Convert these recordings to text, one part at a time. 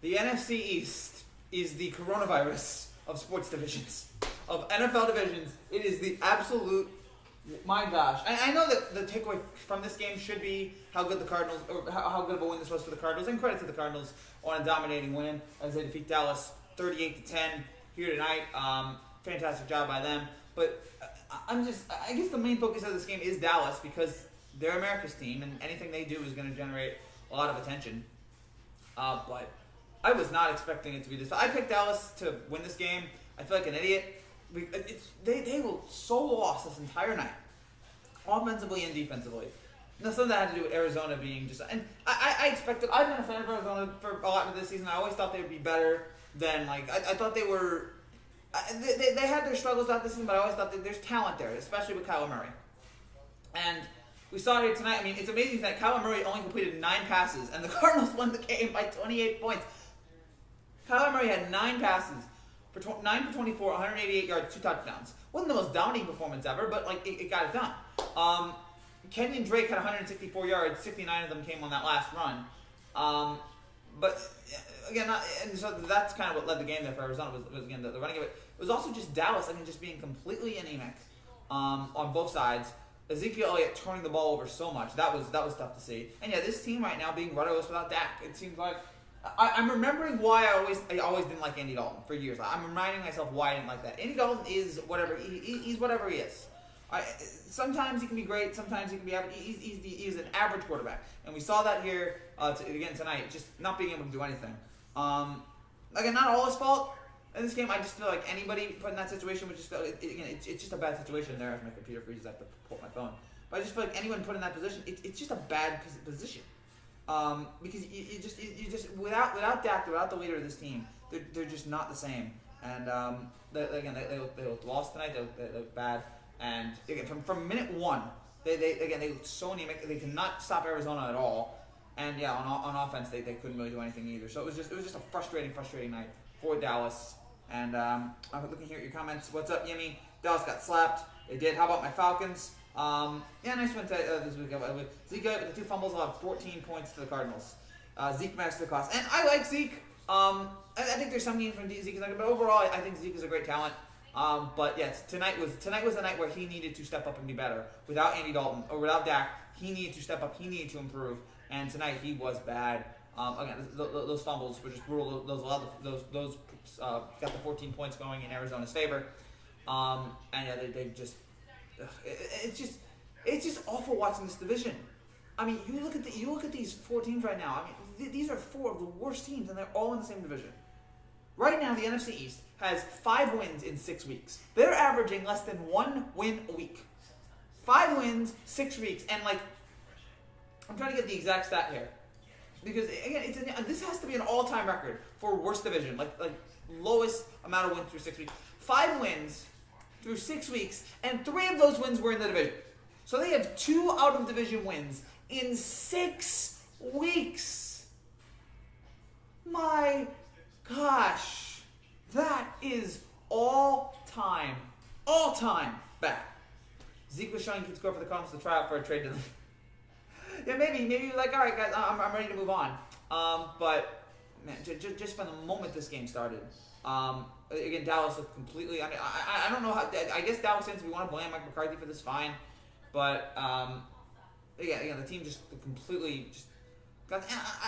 The NFC East is the coronavirus of sports divisions, of NFL divisions. It is the absolute, my gosh. I know that the takeaway from this game should be how good the Cardinals, or how good of a win this was for the Cardinals, and credit to the Cardinals on a dominating win as they defeat Dallas 38-10 here tonight. Fantastic job by them. But I guess the main focus of this game is Dallas because they're America's team, and anything they do is going to generate a lot of attention. But I was not expecting it to be this. I picked Dallas to win this game. I feel like an idiot. They were so lost this entire night, offensively and defensively. Now, some of that had to do with Arizona being just... And I expected... I've been a fan of Arizona for a lot of this season. I always thought they would be better than... I thought they were... They had their struggles out this season, but I always thought that there's talent there, especially with Kyler Murray. And we saw it here tonight. I mean, it's amazing that Kyler Murray only completed 9 passes, and the Cardinals won the game by 28 points. Kyler Murray had 9 passes, 9 for 24, 188 yards, 2 touchdowns. Wasn't the most dominating performance ever, but it got it done. Kenyon Drake had 164 yards, 69 of them came on that last run. But again, and so that's kind of what led the game there for Arizona was again the running of it. It was also just Dallas, just being completely anemic on both sides. Ezekiel Elliott turning the ball over so much. That was tough to see. And yeah, this team right now being rudderless without Dak. It seems like I'm remembering why I always didn't like Andy Dalton for years. I'm reminding myself why I didn't like that. Andy Dalton is whatever he's whatever he is. Sometimes he can be great. Sometimes he can be average. He's an average quarterback, and we saw that here again tonight. Just not being able to do anything. Again, not all his fault in this game. I just feel like anybody put in that situation would just feel it's just a bad situation there. As my computer freezes, I have to pull up my phone. But I just feel like anyone put in that position, it's just a bad position. Because you just without Dak, without the leader of this team, they're just not the same. And they looked lost tonight. They looked bad. And again, from minute one, they looked so anemic. They could not stop Arizona at all. And yeah, on offense, they couldn't really do anything either. So it was just a frustrating night for Dallas. And I'm looking here at your comments. What's up, Yimmy? Dallas got slapped. They did. How about my Falcons? Nice win this week. Zeke with the 2 fumbles allowed 14 points to the Cardinals. Zeke matched the cost, and I like Zeke. I think there's some games from Zeke, but overall, I think Zeke is a great talent. But yes, tonight was the night where he needed to step up and be better. Without Andy Dalton or without Dak, he needed to step up. He needed to improve, and tonight he was bad. Again, those fumbles were just brutal. Those got the 14 points going in Arizona's favor. And yeah, they just. It's just awful watching this division. I mean, you look at these 4 teams right now. I mean, these are 4 of the worst teams, and they're all in the same division. Right now, the NFC East has 5 wins in 6 weeks. They're averaging less than 1 win a week. 5 wins, 6 weeks, and I'm trying to get the exact stat here because again, this has to be an all-time record for worst division, like lowest amount of wins through 6 weeks. 5 wins through 6 weeks, and 3 of those wins were in the division. So they have 2 out-of-division wins in 6 weeks. My gosh, that is all-time bad. Zeke was showing he could score for the Cardinals to try out for a trade to them. Yeah, maybe you're like, all right, guys, I'm ready to move on. But man, just from the moment this game started. Again, Dallas looked completely. I mean, I don't know how. I guess Dallas fans, if we want to blame Mike McCarthy for this, fine. But again, the team just completely just got.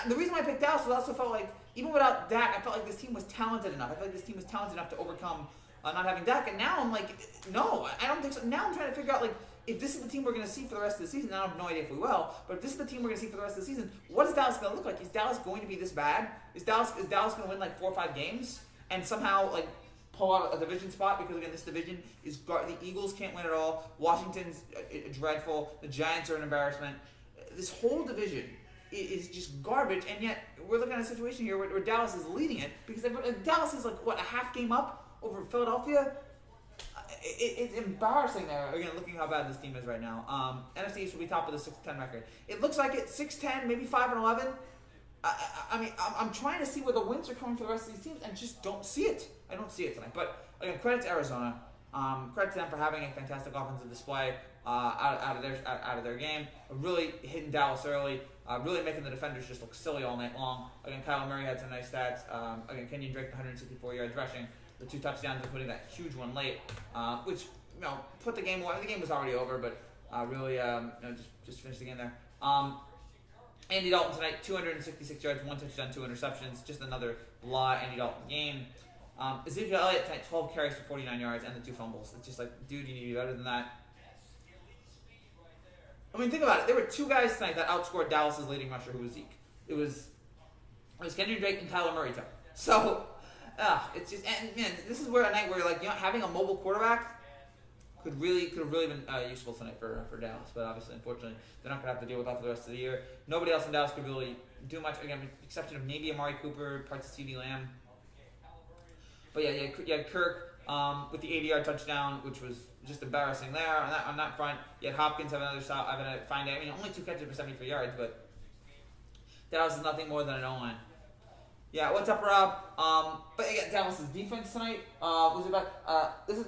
The reason why I picked Dallas was I also felt like even without Dak, I felt like this team was talented enough. I felt like this team was talented enough to overcome not having Dak. And now I'm like, no, I don't think so. Now I'm trying to figure out if this is the team we're going to see for the rest of the season. I have no idea if we will. But if this is the team we're going to see for the rest of the season, what is Dallas going to look like? Is Dallas going to be this bad? Is Dallas going to win 4 or 5 games? And somehow pull out a division spot because again this division is the Eagles can't win at all. Washington's dreadful. The Giants are an embarrassment. This whole division is just garbage, and yet we're looking at a situation here where Dallas is leading it because Dallas is a half game up over Philadelphia. It's embarrassing there. Again, looking how bad this team is right now. NFC East will be top of the 6-10 record. It looks like it's 6-10, maybe 5-11. I mean, I'm trying to see where the wins are coming for the rest of these teams and just don't see it. I don't see it tonight. But again, credit to Arizona. Credit to them for having a fantastic offensive display. out of their game. Really hitting Dallas early. Really making the defenders just look silly all night long. Again, Kyler Murray had some nice stats. Again, Kenyon Drake, 164 yards rushing, the 2 touchdowns, including that huge one late, which put the game away. The game was already over, but really just finished the game there. Andy Dalton tonight, 266 yards, 1 touchdown, 2 interceptions. Just another blah Andy Dalton game. Ezekiel Elliott tonight, 12 carries for 49 yards and the 2 fumbles. It's just like, dude, you need to be better than that. I mean, think about it. There were 2 guys tonight that outscored Dallas' leading rusher, who was Zeke. It was Kenyon Drake and Kyler Murray, too. So, it's just, and man, this is where a night where having a mobile quarterback could have really been useful tonight for Dallas. But obviously, unfortunately, they're not going to have to deal with that for the rest of the year. Nobody else in Dallas could really do much, again, with the exception of maybe Amari Cooper, parts of CeeDee Lamb. But yeah, you had Kirk with the 80-yard touchdown, which was just embarrassing there on that front. You had Hopkins have another stop, having a fine day. I mean, only 2 catches for 73 yards, but Dallas is nothing more than an O-line. Yeah, what's up, Rob? But again, Dallas' defense tonight was about. This is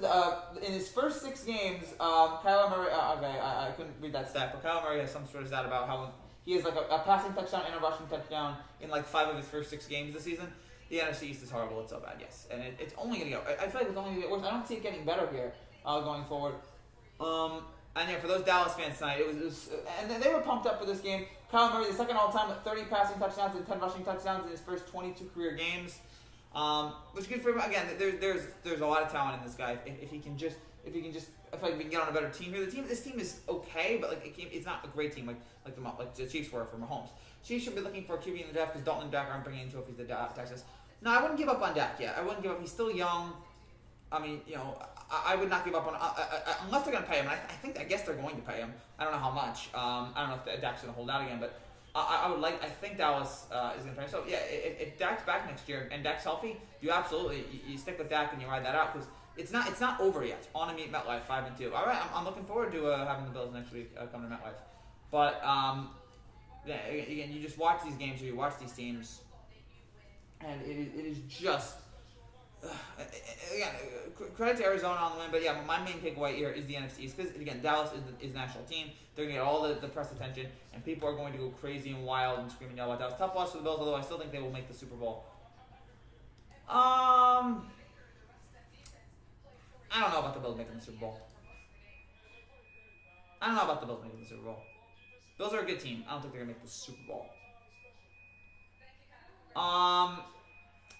in his first 6 games. Kyler Murray. Okay, I couldn't read that stat, but Kyler Murray has some sort of stat about how he has a passing touchdown and a rushing touchdown in 5 of his first 6 games this season. The NFC East is horrible. It's so bad, yes, and it's only going to go. I feel like it's only going to get worse. I don't see it getting better here going forward. And yeah, for those Dallas fans tonight, it was and they were pumped up for this game. Kyler Murray, the second all-time with 30 passing touchdowns and 10 rushing touchdowns in his first 22 career games, which is good for him. Again, there's a lot of talent in this guy. If he can just, I feel like we can get on a better team here. This team is okay, but it's not a great team like the Chiefs were for Mahomes. Chiefs should be looking for a QB in the draft because Dalton and Dak aren't bringing in trophies to Texas. No, I wouldn't give up on Dak yet. I wouldn't give up. He's still young. I mean, I would not give up on unless they're going to pay him. And I guess they're going to pay him. I don't know how much. I don't know if Dak's going to hold out again, but I think Dallas is going to pay him. So yeah, if Dak's back next year and Dak's healthy, you absolutely you stick with Dak and you ride that out because it's not over yet. On to meet MetLife 5-2. All right, I'm looking forward to having the Bills next week come to MetLife. But yeah, again, you just watch these games or you watch these teams, and it is just. Again, credit to Arizona on the win, but yeah, my main takeaway here is the NFC East because again, Dallas is the national team. They're gonna get all the press attention, and people are going to go crazy and wild and screaming yell about Dallas. Tough loss for the Bills, although I still think they will make the Super Bowl. I don't know about the Bills making the Super Bowl. Bills are a good team. I don't think they're gonna make the Super Bowl.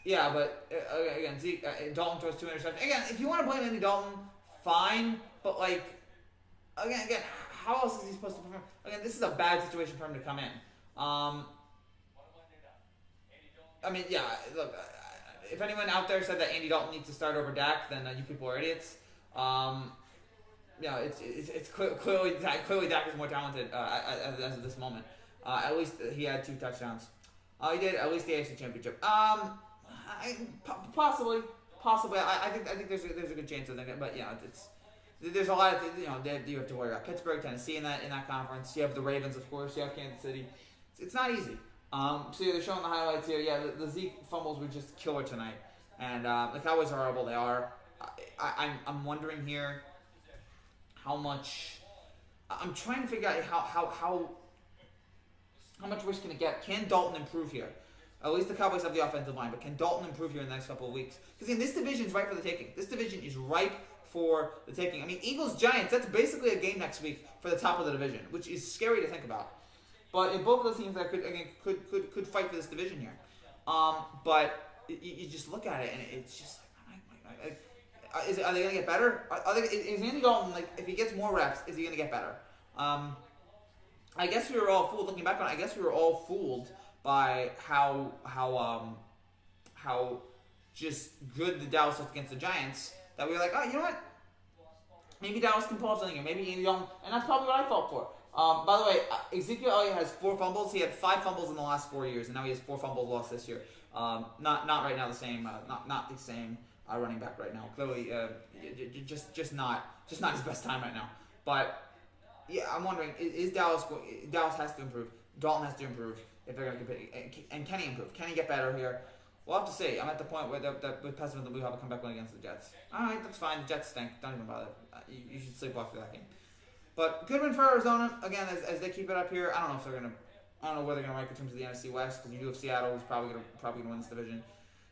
Yeah, but again, Zeke, Dalton throws 2 interceptions. Again, if you want to blame Andy Dalton, fine. But again, how else is he supposed to perform? Again, this is a bad situation for him to come in. I mean, yeah. Look, if anyone out there said that Andy Dalton needs to start over Dak, then you people are idiots. Yeah, it's clearly Dak is more talented as of this moment. At least he had 2 touchdowns. He did at least the AFC Championship. Possibly. I think there's a good chance of that, but there's a lot of you have to worry about Pittsburgh, Tennessee in that conference. You have the Ravens, of course. You have Kansas City. It's not easy. So they're showing the highlights here. Yeah, the Zeke fumbles were just killer tonight, and the Cowboys are horrible. They are. I'm wondering here how much. I'm trying to figure out how much worse can it get? Can Dalton improve here? At least the Cowboys have the offensive line, but can Dalton improve here in the next couple of weeks? Because this division is ripe for the taking. This division is ripe for the taking. I mean, Eagles-Giants, that's basically a game next week for the top of the division, which is scary to think about. But in both of those teams that could fight for this division here. But you just look at it, and it's just are they going to get better? Is Andy Dalton, if he gets more reps, is he going to get better? I guess we were all fooled. Looking back on it, I guess we were all fooled by how just good the Dallas looked against the Giants that we were like, oh, you know what? Maybe Dallas can pull off something here. Maybe Andy Dalton, and that's probably what I felt for. By the way, Ezekiel Elliott has 4 fumbles. He had 5 fumbles in the last 4 years, and now he has 4 fumbles lost this year. Not right now the same. Not the same running back right now. Clearly, just not his best time right now. But yeah, I'm wondering, is Dallas has to improve. Dalton has to improve if they're going to compete. And can he improve? Can he get better here? We'll have to see. I'm at the point where with pessimism that we have a comeback win against the Jets. All right, that's fine. The Jets stink. Don't even bother. You should sleepwalk through that game. But good win for Arizona again as they keep it up here. I don't know where they're gonna rank in terms of the NFC West because you do have Seattle, who's probably gonna win this division.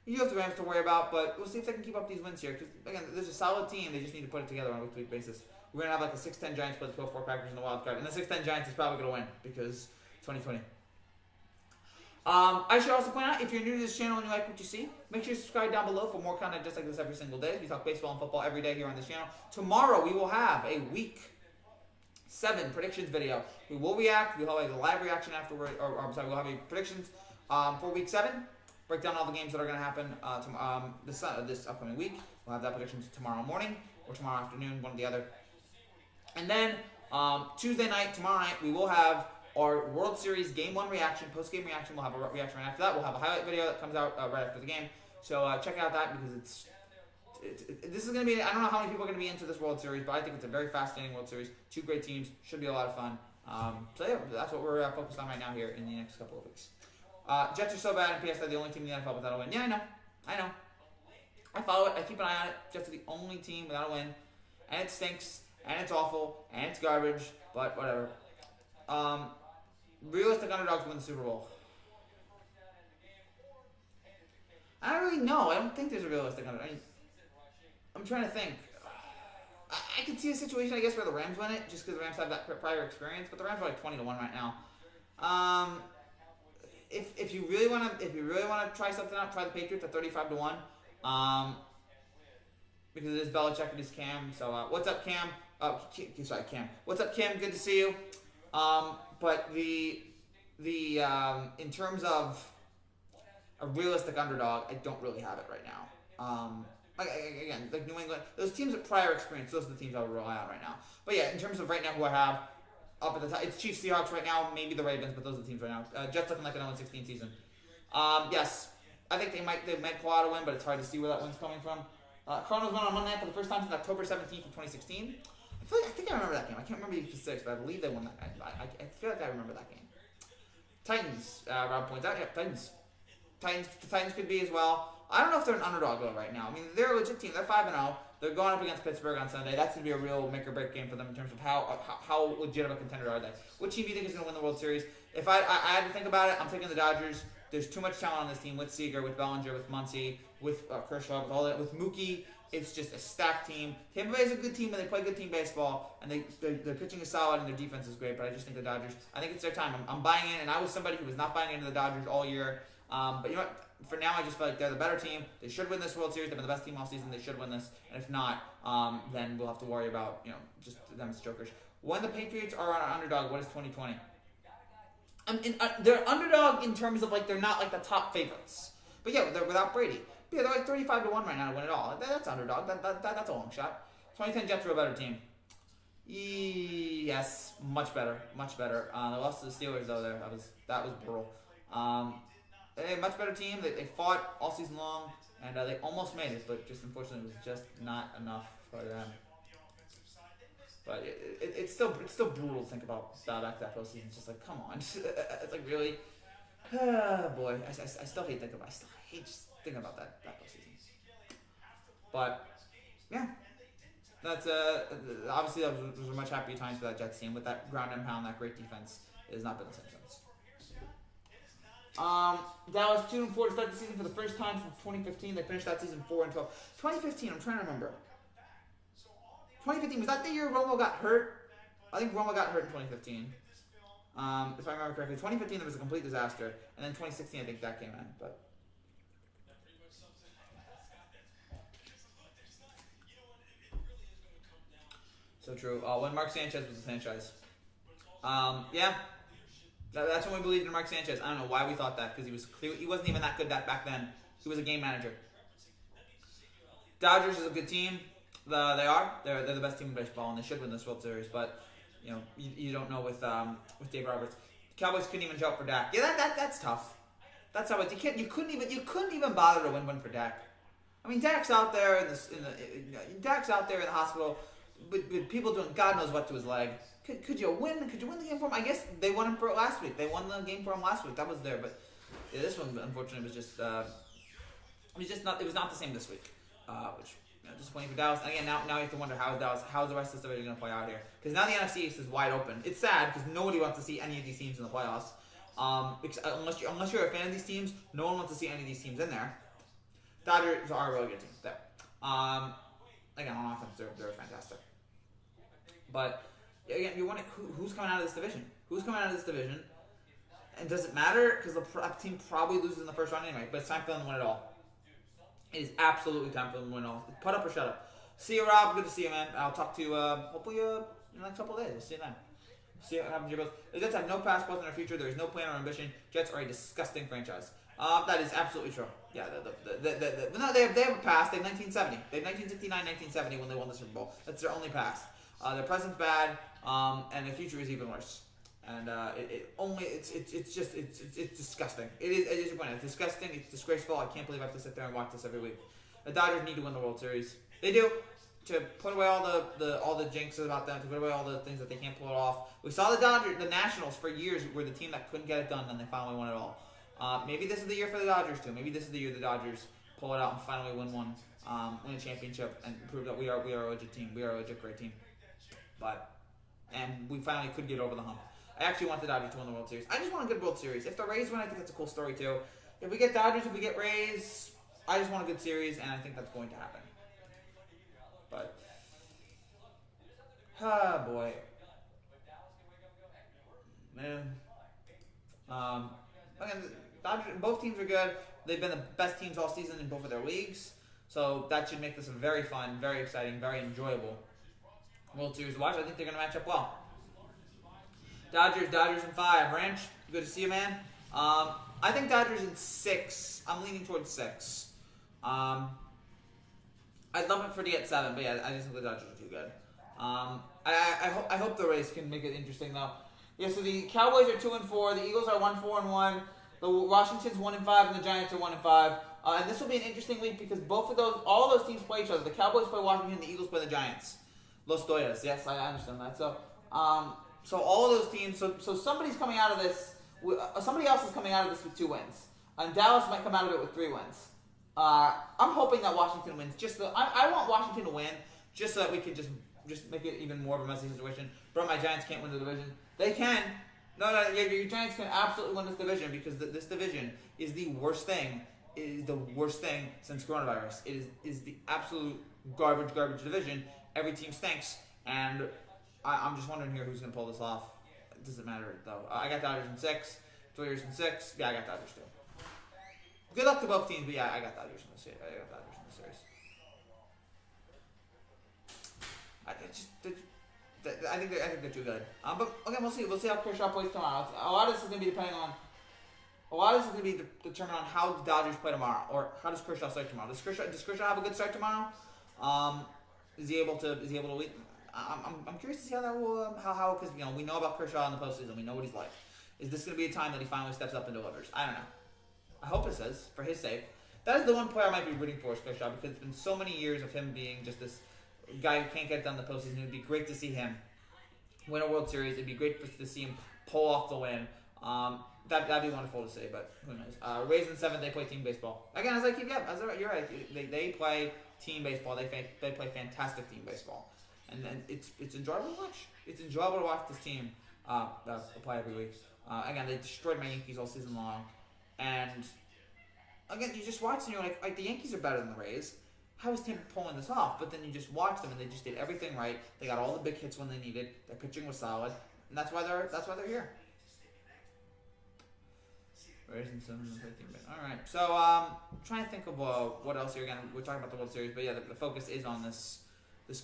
You do have the Rams to worry about, but we'll see if they can keep up these wins here. Because again, there's a solid team. They just need to put it together on a week-to-week basis. We're gonna have like a 6-10 Giants play the 12-4 Packers in the wild card, and the 6-10 Giants is probably gonna win because 2020. I should also point out, if you're new to this channel and you like what you see, make sure you subscribe down below for more content just like this every single day. We talk baseball and football every day here on this channel. Tomorrow we will have a Week 7 predictions video. We will react. We'll have a live reaction afterward. We'll have a predictions for Week 7. Break down all the games that are going to happen this upcoming week. We'll have that predictions tomorrow morning or tomorrow afternoon, one or the other. And then Tuesday night, tomorrow night, we will have our World Series Game 1 reaction, post-game reaction. We'll have a reaction right after that. We'll have a highlight video that comes out right after the game. So check out that because this is going to be, I don't know how many people are going to be into this World Series, but I think it's a very fascinating World Series. 2 great teams. Should be a lot of fun. So yeah, that's what we're focused on right now here in the next couple of weeks. Jets are so bad, and PS they're the only team in the NFL without a win. Yeah, I know. I follow it. I keep an eye on it. Jets are the only team without a win. And it stinks, and it's awful, and it's garbage, but whatever. Realistic underdogs win the Super Bowl. I don't really know. I don't think there's a realistic underdog. I'm trying to think. I could see a situation, I guess, where the Rams win it, just because the Rams have that prior experience, but the Rams are like 20-1 right now. If you really want to try something out, try the Patriots at 35-1. Because it is Belichick and his Cam. So what's up, Cam? Sorry, Cam. What's up, Cam? Good to see you. But the in terms of a realistic underdog, I don't really have it right now. Again, like New England, those teams with prior experience, those are the teams I would rely on right now. But yeah, in terms of right now who I have up at the top, it's Chiefs, Seahawks right now, maybe the Ravens, but those are the teams right now. Jets looking like an 0-16 season. Yes, I think they might pull out a win, but it's hard to see where that win's coming from. Cardinals won on Monday night for the first time since October 17th of 2016. I think I remember that game. I can't remember the specifics, but I believe they won that game. I feel like I remember that game. Titans, Rob points out. Yeah, Titans. The Titans could be as well. I don't know if they're an underdog though right now. I mean, they're a legit team. They're 5-0. They're going up against Pittsburgh on Sunday. That's going to be a real make or break game for them in terms of how legit of a contender are they. What team do you think is going to win the World Series? If I had to think about it, I'm taking the Dodgers. There's too much talent on this team with Seager, with Bellinger, with Muncy, with Kershaw, with all that, with Mookie. It's just a stacked team. Tampa Bay is a good team, and they play good team baseball, and their pitching is solid, and their defense is great, but I just think the Dodgers, I think it's their time. I'm buying in, and I was somebody who was not buying into the Dodgers all year. But you know what? For now, I just feel like they're the better team. They should win this World Series. They've been the best team all season. They should win this. And if not, then we'll have to worry about, just them as jokers. When the Patriots are on an underdog, what is 2020? They're underdog in terms of, they're not, the top favorites. But yeah, they're without Brady. But yeah, they're 35-1 right now to win it all. That's underdog. That's a long shot. 2010 Jets are a better team. Yes, much better. Much better. They lost to the Steelers, though, there. That was brutal. They're a much better team. They fought all season long, and they almost made it, but just unfortunately it was just not enough for them. But it's still brutal to think about back to that postseason. It's just come on, it's really, boy. I still hate thinking about. I still hate just thinking about that postseason. But yeah, that's obviously those were much happier times for that Jets team with that ground and pound, that great defense. It has not been the same since. Dallas 2-4 to start the season for the first time since 2015. They finished that season 4-12. 2015, I'm trying to remember. 2015, was that the year Romo got hurt? I think Romo got hurt in 2015. If I remember correctly. 2015 there was a complete disaster. And then 2016 I think that came in. But so true. When Mark Sanchez was the franchise. Yeah. That's when we believed in Mark Sanchez. I don't know why we thought that, because he wasn't even that good back then. He was a game manager. Dodgers is a good team. They're the best team in baseball, and they should win this World Series. But you don't know with Dave Roberts. The Cowboys couldn't even show up for Dak. Yeah, that's tough. That's how you couldn't even bother to win one for Dak. I mean, Dak's out there Dak's out there in the hospital with people doing God knows what to his leg. Could you win? Could you win the game for him? I guess they won him for it last week. They won the game for him last week. That was there, but yeah, this one unfortunately was just it was not the same this week. Which disappointing for Dallas. And again, now you have to wonder how's the rest of this division going to play out here? Because now the NFC East is wide open. It's sad because nobody wants to see any of these teams in the playoffs. Unless you're a fan of these teams, no one wants to see any of these teams in there. Dodgers are a really good team. There. Again, on offense, they're fantastic. But again, you wonder who's coming out of this division. Who's coming out of this division? And does it matter? Because the team probably loses in the first round anyway. But it's time for them to win it all. It is absolutely time for them to win it all. Put up or shut up. See you, Rob. Good to see you, man. I'll talk to you hopefully in the next couple of days. We'll see you then. See what happens to your Bills. The Jets have no past, present, or future. There is no plan or ambition. Jets are a disgusting franchise. That is absolutely true. Yeah, no, they have a past. They have 1970. They have 1969, 1970 when they won the Super Bowl. That's their only past. Their present's bad, and their future is even worse. And it's disgusting. It is your point. It's disgusting. It's disgraceful. I can't believe I have to sit there and watch this every week. The Dodgers need to win the World Series. They do. To put away all the jinxes about them, to put away all the things that they can't pull it off. We saw the Nationals for years were the team that couldn't get it done, and they finally won it all. Maybe this is the year for the Dodgers too. Maybe this is the year the Dodgers pull it out and finally win a championship, and prove that we are a legit team. We are a legit great team. And we finally could get over the hump. I actually want the Dodgers to win the World Series. I just want a good World Series. If the Rays win, I think that's a cool story too. If we get Dodgers, if we get Rays, I just want a good series, and I think that's going to happen. But, boy. Man. Again, Dodgers, both teams are good. They've been the best teams all season in both of their leagues. So that should make this a very fun, very exciting, very enjoyable World Series to watch. I think they're going to match up well. Dodgers in 5. Ranch, good to see you, man. I think Dodgers in 6. I'm leaning towards 6. I'd love it for to get 7, but yeah, I just think the Dodgers are too good. I hope the Rays can make it interesting though. Yeah, so the Cowboys are 2-4, the Eagles are 1-4-1, the Washington's 1-5, and the Giants are 1-5. And this will be an interesting week because all those teams play each other. The Cowboys play Washington, the Eagles play the Giants. Los Doyas, yes, I understand that. So all of those teams. So somebody's coming out of this. Somebody else is coming out of this with 2 wins, and Dallas might come out of it with 3 wins. I'm hoping that Washington wins. I want Washington to win just so that we can just make it even more of a messy situation. Bro, my Giants can't win the division. They can. No, your Giants can absolutely win this division because this division is the worst thing. It is the worst thing since coronavirus. It is the absolute garbage division. Every team stinks, and I'm just wondering here who's going to pull this off. It doesn't matter though. I got Dodgers in 6. Dodgers in 6. Yeah, I got Dodgers too. Good luck to both teams, but yeah, I got Dodgers in the series. I think they're too good. But okay, we'll see. We'll see how Kershaw plays tomorrow. A lot of this is going to be determined on how the Dodgers play tomorrow, or how does Kershaw start tomorrow. Does Kershaw have a good start tomorrow? Is he able to lead? I'm curious to see how that will because we know about Kershaw in the postseason. We know what he's like. Is this going to be a time that he finally steps up and delivers? I don't know. I hope it says, for his sake. That is the one player I might be rooting for, is Kershaw, because it's been so many years of him being just this guy who can't get done in the postseason. It would be great to see him win a World Series. It'd be great to see him pull off the win. That'd be wonderful to see, but who knows. Rays in 7, they play team baseball. Again, you're right. They play team baseball. They play fantastic team baseball. And then it's enjoyable to watch. It's enjoyable to watch this team play every week. Again, they destroyed my Yankees all season long. And again, you just watch and you're like the Yankees are better than the Rays. How is Tampa pulling this off? But then you just watch them and they just did everything right. They got all the big hits when they needed. Their pitching was solid, and that's why they're here. Rays and 7 and 13. All right, so I'm trying to think of what else here. Again, we're talking about the World Series, but yeah, the focus is on this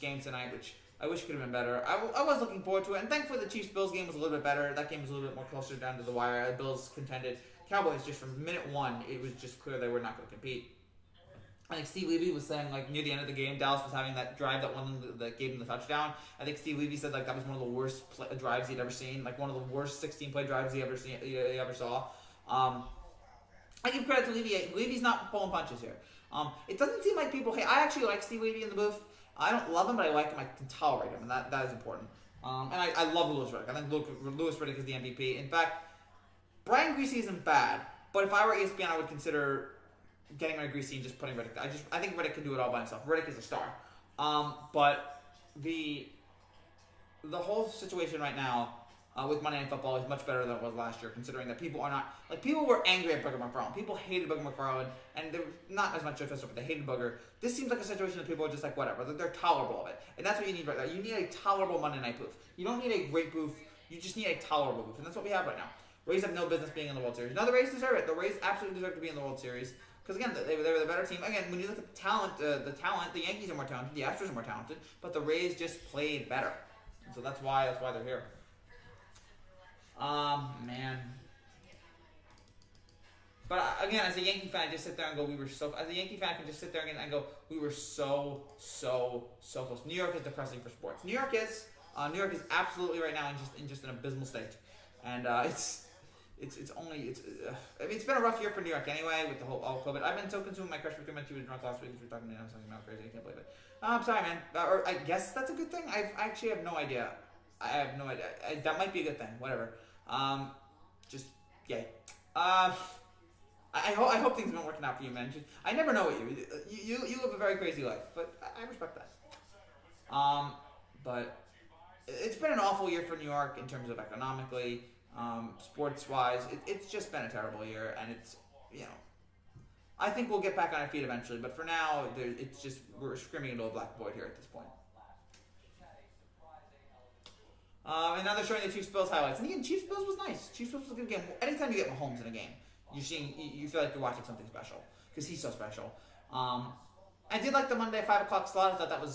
game tonight, which I wish could have been better. I was looking forward to it, and thankfully the Chiefs-Bills game was a little bit better. That game was a little bit more closer down to the wire. The Bills contended. Cowboys, just from minute 1, it was just clear they were not going to compete. I think Steve Levy was saying, near the end of the game, Dallas was having that drive that gave them the touchdown. I think Steve Levy said, that was one of the worst drives he'd ever seen, one of the worst 16-play drives he ever saw. I give credit to Levy. Levy's not pulling punches here. It doesn't seem like people... Hey, I actually like Steve Levy in the booth. I don't love him, but I like him. I can tolerate him, and that is important. And I love Louis Riddick. I think Louis Riddick is the MVP. In fact, Brian Greasy isn't bad, but if I were ESPN, I would consider getting rid of Greasy and just putting Riddick. I think Riddick can do it all by himself. Riddick is a star. But the whole situation right now with Monday Night Football is much better than it was last year, considering that people are not like people were angry at Booger McFarland. People hated Booger McFarland, and there was not as much interest, but they hated Booger. This seems like a situation that people are just like whatever. They're tolerable of it, and that's what you need right now. You need a tolerable Monday Night booth. You don't need a great booth. You just need a tolerable booth, and that's what we have right now. Rays have no business being in the World Series. Now the Rays deserve it. The Rays absolutely deserve to be in the World Series because again, they were the better team. Again, when you look at the talent, the Yankees are more talented, the Astros are more talented, but the Rays just played better, and so that's why they're here. Man. But again, as a Yankee fan, I just sit there and go, we were so. As a Yankee fan, I can just sit there and go, we were so close. New York is depressing for sports. New York is absolutely right now in just an abysmal state, and it's been a rough year for New York anyway with the whole all COVID. I've been so consumed with my crush for 2 minutes. She was drunk last week. We were talking to him something about crazy. I can't believe it. I'm sorry, man. Or I guess that's a good thing. I actually have no idea. I have no idea. That might be a good thing. Whatever. Just yay. I hope things have been working out for you, man. I never know what you live a very crazy life, but I respect that. But it's been an awful year for New York in terms of economically, sports wise. It's just been a terrible year, and it's I think we'll get back on our feet eventually, but for now, it's just we're screaming into a black void here at this point. And now they're showing the Chiefs-Bills highlights. And again, Chiefs-Bills was nice. Chiefs-Bills was a good game. Anytime you get Mahomes in a game, you feel like you're watching something special because he's so special. I did like the Monday 5 o'clock slot. I thought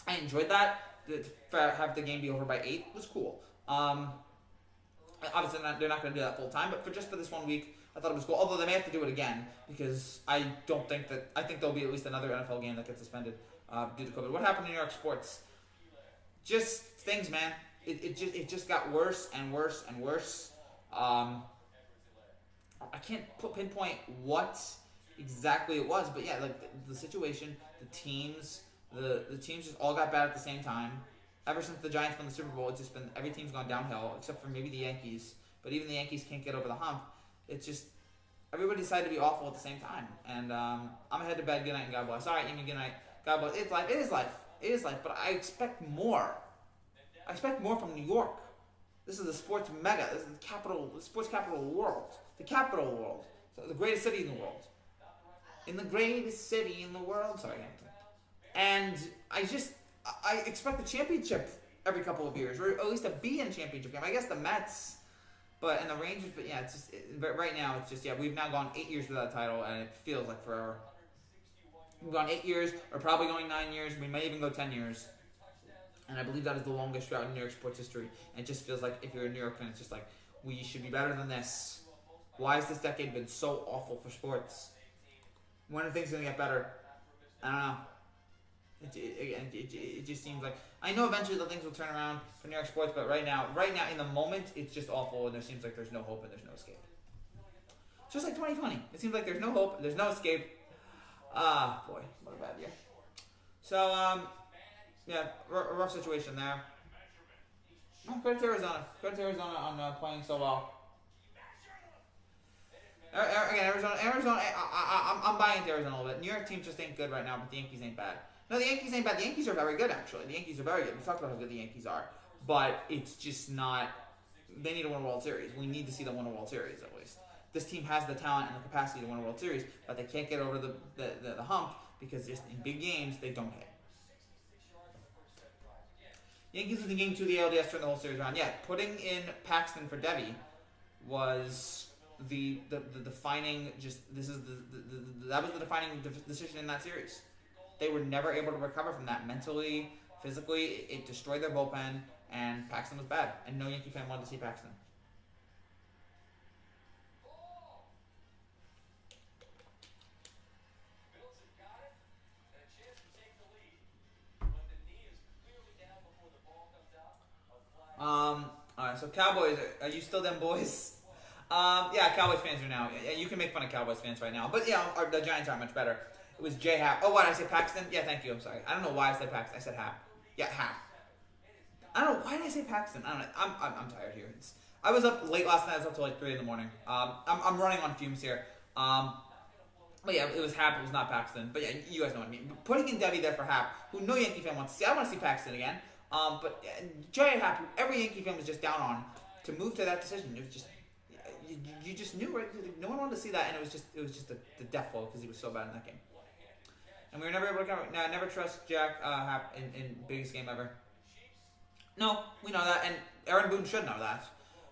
I enjoyed that. To have the game be over by 8 was cool. Obviously, they're not going to do that full time, but for this 1 week, I thought it was cool. Although they may have to do it again because I think there'll be at least another NFL game that gets suspended due to COVID. What happened in New York sports? Just things, man. It just got worse and worse and worse. I can't pinpoint what exactly it was, but yeah, like the situation, the teams just all got bad at the same time. Ever since the Giants won the Super Bowl, it's just been every team's gone downhill except for maybe the Yankees. But even the Yankees can't get over the hump. It's just everybody decided to be awful at the same time. And I'm head to bed. Good night and God bless. All right, Amy. Good night. God bless. It's life. It is life. It is life. But I expect more. I expect more from New York. This is the sports mega. This is the sports capital of the world. The capital of the world. So the greatest city in the world. In the greatest city in the world. Sorry, Hampton. And I expect the championship every couple of years, or at least to be in a championship game. I guess the Mets, and the Rangers. But yeah, it's just right now. It's just we've now gone 8 years without a title, and it feels like forever. We've gone 8 years. We're probably going 9 years. We may even go 10 years. And I believe that is the longest drought in New York sports history. And it just feels like if you're a New York fan, it's just like we should be better than this. Why has this decade been so awful for sports? When are things gonna get better? I don't know. It just seems like I know eventually the things will turn around for New York sports, but right now in the moment it's just awful, and there seems like there's no hope and there's no escape. Just like 2020, it seems like there's no hope, there's no escape. Boy, what a bad year. So yeah, rough situation there. Credit to Arizona. Credit to Arizona on playing so well. Again, Arizona. I'm buying into Arizona a little bit. New York team just ain't good right now, but the Yankees ain't bad. No, the Yankees ain't bad. The Yankees are very good, actually. The Yankees are very good. We talked about how good the Yankees are, but it's just not. They need to win a World Series. We need to see them win a World Series at least. This team has the talent and the capacity to win a World Series, but they can't get over the hump because just in big games they don't hit. Yankees losing game 2 of the ALDS turned the whole series around. Yeah, putting in Paxton for Debbie was the defining. That was the defining decision in that series. They were never able to recover from that mentally, physically. It destroyed their bullpen, and Paxton was bad. And no Yankee fan wanted to see Paxton. Alright, so Cowboys, are you still them boys? Yeah, Cowboys fans are now. Yeah, you can make fun of Cowboys fans right now. But yeah, the Giants aren't much better. It was J Hap. Oh, what did I say? Paxton? Yeah, thank you. I'm sorry. I don't know why I said Paxton. I said Hap. Yeah, Hap. I don't know. Why did I say Paxton? I don't know. I'm tired here. I was up late last night. I was up till like 3 in the morning. I'm running on fumes here. But yeah, it was Hap. It was not Paxton. But yeah, you guys know what I mean. But putting in Debbie there for Hap, who no Yankee fan wants to see. I want to see Paxton again. But Giant Hap, who every Yankee fan was just down on, to move to that decision, it was just you just knew, right? No one wanted to see that, and it was just the death blow because he was so bad in that game. And we were never able to cover. No, I never trust Jack Hap in biggest game ever. No, we know that, and Aaron Boone should know that.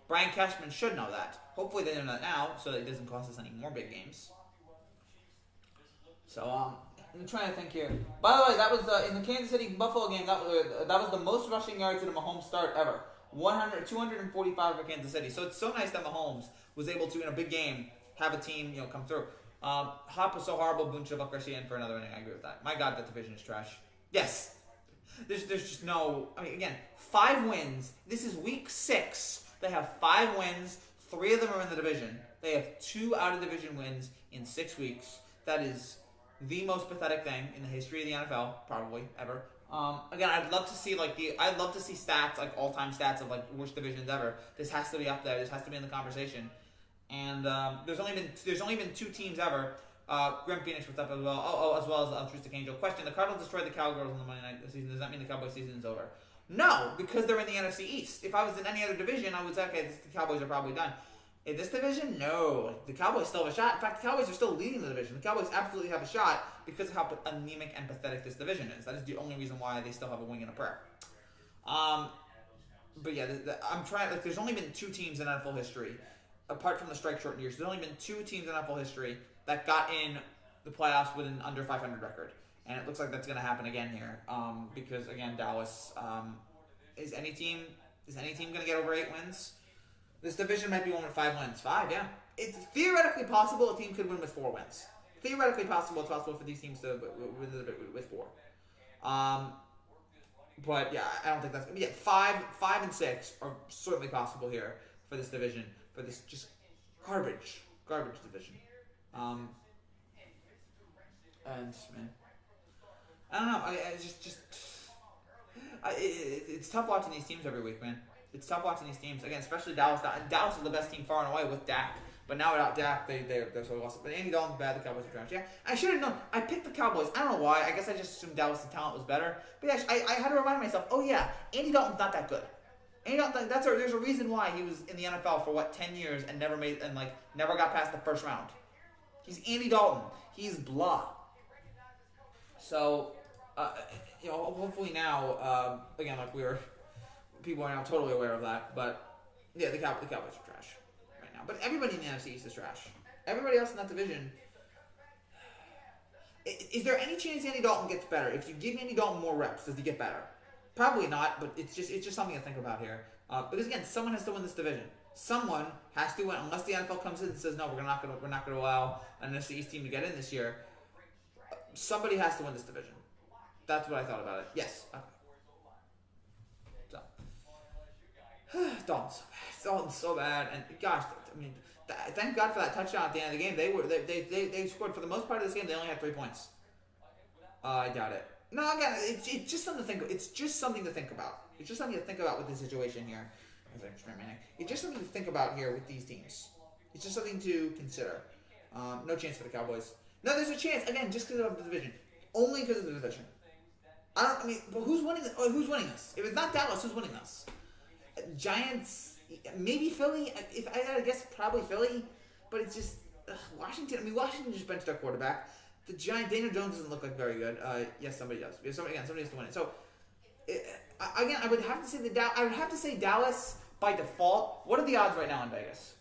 Brian Cashman should know that. Hopefully they know that now, so that it doesn't cost us any more big games. So I'm trying to think here. By the way, that was in the Kansas City Buffalo game. That was the most rushing yards in a Mahomes start ever. 245 for Kansas City. So it's so nice that Mahomes was able to, in a big game, have a team come through. Hop was so horrible. Boone should have Garcia in for another inning. I agree with that. My God, that division is trash. Yes. There's just no. I mean, again, 5 wins. This is week 6. They have 5 wins. 3 of them are in the division. They have 2 out of division wins in 6 weeks. That is the most pathetic thing in the history of the NFL, probably ever. Again, I'd love to see stats, like all-time stats of like worst divisions ever. This has to be up there. This has to be in the conversation. And there's only been 2 teams ever. Grim Phoenix was up as well. As well as Altruistic Angel. Question: the Cardinals destroyed the Cowgirls in the Monday night season. Does that mean the Cowboys season is over? No, because they're in the NFC East. If I was in any other division, I would say, okay, the Cowboys are probably done. In this division, no. The Cowboys still have a shot. In fact, the Cowboys are still leading the division. The Cowboys absolutely have a shot because of how anemic and pathetic this division is. That is the only reason why they still have a wing and a prayer. But yeah, I'm trying. Like, there's only been 2 teams in NFL history, apart from the strike-shortened years. There's only been 2 teams in NFL history that got in the playoffs with an under 500 record, and it looks like that's going to happen again here. Because again, Dallas is any team going to get over 8 wins? This division might be one with 5 wins. 5, yeah. It's theoretically possible a team could win with 4 wins. Theoretically possible. It's possible for these teams to win with 4. But yeah, I don't think that's. Yeah, 5 and 6 are certainly possible here for this division. For this just garbage division. And man, I don't know. It's tough watching these teams every week, man. It's tough watching these teams again, especially Dallas. Dallas is the best team far and away with Dak, but now without Dak, they're so lost. But Andy Dalton's bad. The Cowboys are trash. Yeah, I should have known. I picked the Cowboys. I don't know why. I guess I just assumed Dallas' talent was better. But yeah, I had to remind myself. Oh yeah, Andy Dalton's not that good. Andy Dalton. There's a reason why he was in the NFL for 10 years and never got past the first round. He's Andy Dalton. He's blah. So, hopefully now, again, people are now totally aware of that. But yeah, the Cowboys are trash right now. But everybody in the NFC East is trash. Everybody else in that division. Is there any chance Andy Dalton gets better? If you give Andy Dalton more reps, does he get better? Probably not. But it's just something to think about here. Because again, someone has to win this division. Someone has to win, unless the NFL comes in and says no, we're not going to allow an NFC East team to get in this year. Somebody has to win this division. That's what I thought about it. Yes. Okay. So, Dalton's so bad, and gosh, I mean, thank God for that touchdown at the end of the game. They scored for the most part of this game. They only had 3 points. I doubt it. No, again, it's just something to think. It's just something to think about. It's just something to think about with the situation here. It's just something to think about here with these teams. It's just something to consider. No chance for the Cowboys. No, there's a chance again, just because of the division. Only because of the division. But who's winning? Who's winning this? If it's not Dallas, who's winning this? Giants, maybe Philly. If I gotta guess, probably Philly. But it's just Washington. Washington just benched their quarterback. The Giants, Daniel Jones doesn't look like very good. Yes, somebody does. Somebody has to win it. So again, I would have to say Dallas by default. What are the odds right now in Vegas?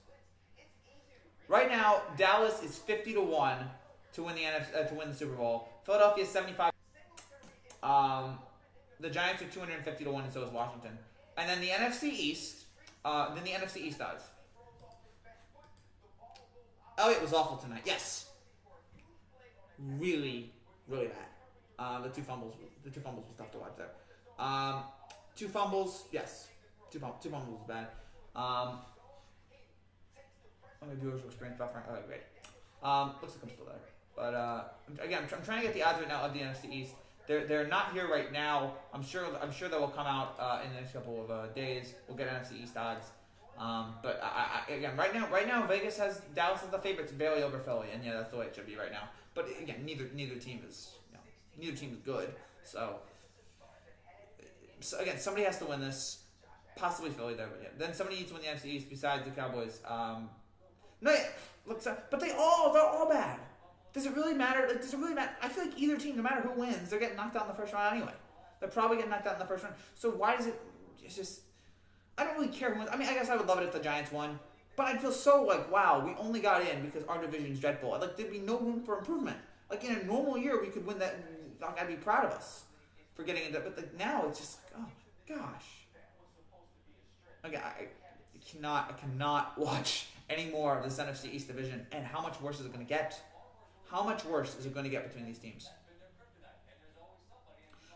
Right now, Dallas is 50-1 to win to win the Super Bowl. Philadelphia is 75. The Giants are 250-1, and so is Washington. And then the NFC East. Then the NFC East odds. Elliott was awful tonight. Yes. Really, really bad. The two fumbles was tough to watch there. 2 fumbles, yes. 2 fumbles was bad. I'm going to do it for experience buffering. Oh, great. Looks like I'm still there. But again, I'm trying to get the odds right now of the NFC East. They're not here right now. I'm sure they will come out in the next couple of days. We'll get NFC East odds. But again, right now, Vegas has Dallas as the favorites, barely over Philly, and yeah, that's the way it should be right now. But again, neither team is neither team is good. So again, somebody has to win this. Possibly Philly there, but yeah. Then somebody needs to win the NFC East besides the Cowboys. No, yeah, look, but they're all bad. Does it really matter? Does it really matter? I feel like either team, no matter who wins, they're getting knocked out in the first round anyway. They're probably getting knocked out in the first round. So why does it? It's just I don't really care who wins. I mean, I guess I would love it if the Giants won, but I'd feel so like, wow, we only got in because our division's dreadful. Like there'd be no room for improvement. Like in a normal year, we could win that. I'd be proud of us for getting into. But like now, it's just oh gosh. Again, I cannot watch any more of this NFC East division. And how much worse is it going to get? How much worse is it going to get between these teams?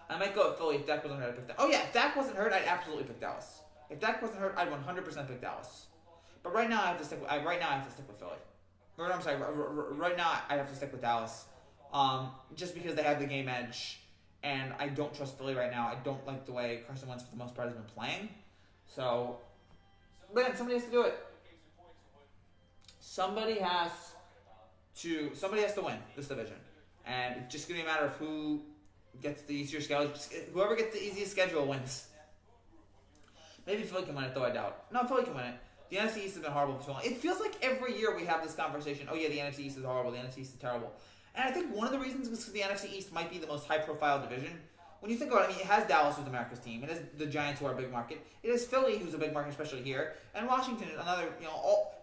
I might go with Philly if Dak wasn't hurt. I'd pick oh yeah, if Dak wasn't hurt, I'd absolutely pick Dallas. If Dak wasn't hurt, I'd 100% pick Dallas. But right now, I have to stick with Philly. I'm sorry. Right now, I have to stick with Dallas, just because they have the game edge, and I don't trust Philly right now. I don't like the way Carson Wentz, for the most part, has been playing. So, man, somebody has to do it. Somebody has to win this division, and it's just gonna be a matter of who gets the easier schedule. Whoever gets the easiest schedule wins. Maybe Philly can win it, though I doubt. No, Philly can win it. The NFC East has been horrible for so long. It feels like every year we have this conversation. Oh yeah, the NFC East is horrible. The NFC East is terrible. And I think one of the reasons is because the NFC East might be the most high-profile division. When you think about it, I mean, it has Dallas, who's America's team. It has the Giants, who are a big market. It has Philly, who's a big market, especially here. And Washington, another,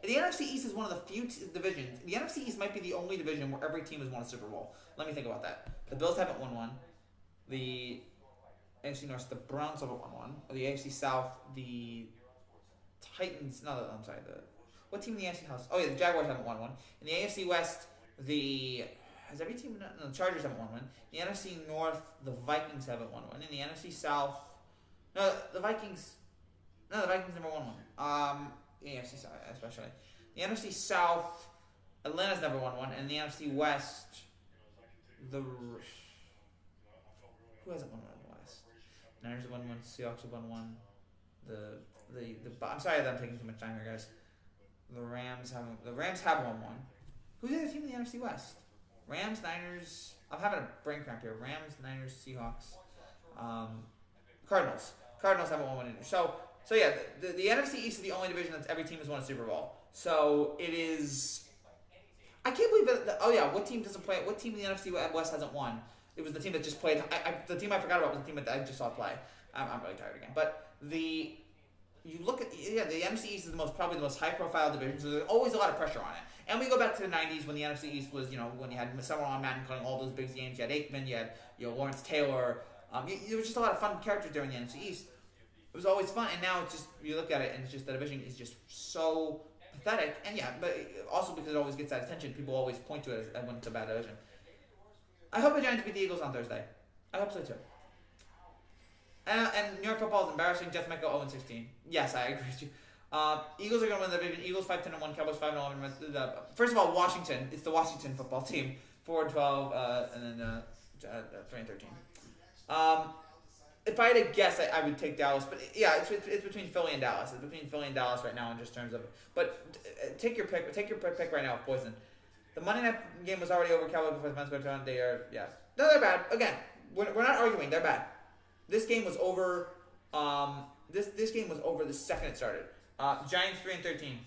the NFC East is one of the few divisions. The NFC East might be the only division where every team has won a Super Bowl. Let me think about that. The Bills haven't won one. The AFC North, the Browns haven't won one. The AFC South, the Titans, what team in the AFC South? Oh yeah, the Jaguars haven't won one. In the AFC West, has every team? No, the Chargers haven't won one. In the NFC North, the Vikings haven't won one. In the NFC South, the Vikings never won one. The AFC South, especially. The NFC South, Atlanta's never won one. And the NFC West, who hasn't won one in the West? Niners have won one. Seahawks have won one. I'm sorry that I'm taking too much time here, guys. The Rams have won one. Who's the other team in the NFC West? Rams, Niners. I'm having a brain cramp here. Rams, Niners, Seahawks, Cardinals. Cardinals haven't won one either. So yeah, the NFC East is the only division that's every team has won a Super Bowl. So it is. I can't believe that. Oh yeah, what team doesn't play? What team in the NFC West hasn't won? It was the team that just played. The team I forgot about was the team that I just saw play. I'm really tired again. But you look at the NFC East is probably the most high profile division. So there's always a lot of pressure on it. And we go back to the 90s when the NFC East was, when you had someone on Madden calling all those big games. You had Aikman, you had Lawrence Taylor. There was just a lot of fun characters during the NFC East. It was always fun, and now it's just, you look at it and it's just, the division is just so pathetic. And yeah, but also because it always gets that attention, people always point to it as when it's a bad division. I hope the Giants beat the Eagles on Thursday. I hope so too. And New York football is embarrassing. Jets might go 0-16. Yes, I agree with you. Eagles are going to win the division. Eagles 5-10-1. Cowboys 5-11. First of all, Washington. It's the Washington football team. 4-12, and then 3-13. If I had to guess, I would take Dallas. But yeah, it's between Philly and Dallas. It's between Philly and Dallas right now in just terms of. But take your pick. Take your pick right now of Poison. The Monday night game was already over. Cowboys before the men's touchdown. They are no, they're bad. Again, we're not arguing. They're bad. This game was over. This game was over the second it started. Giants 3-13.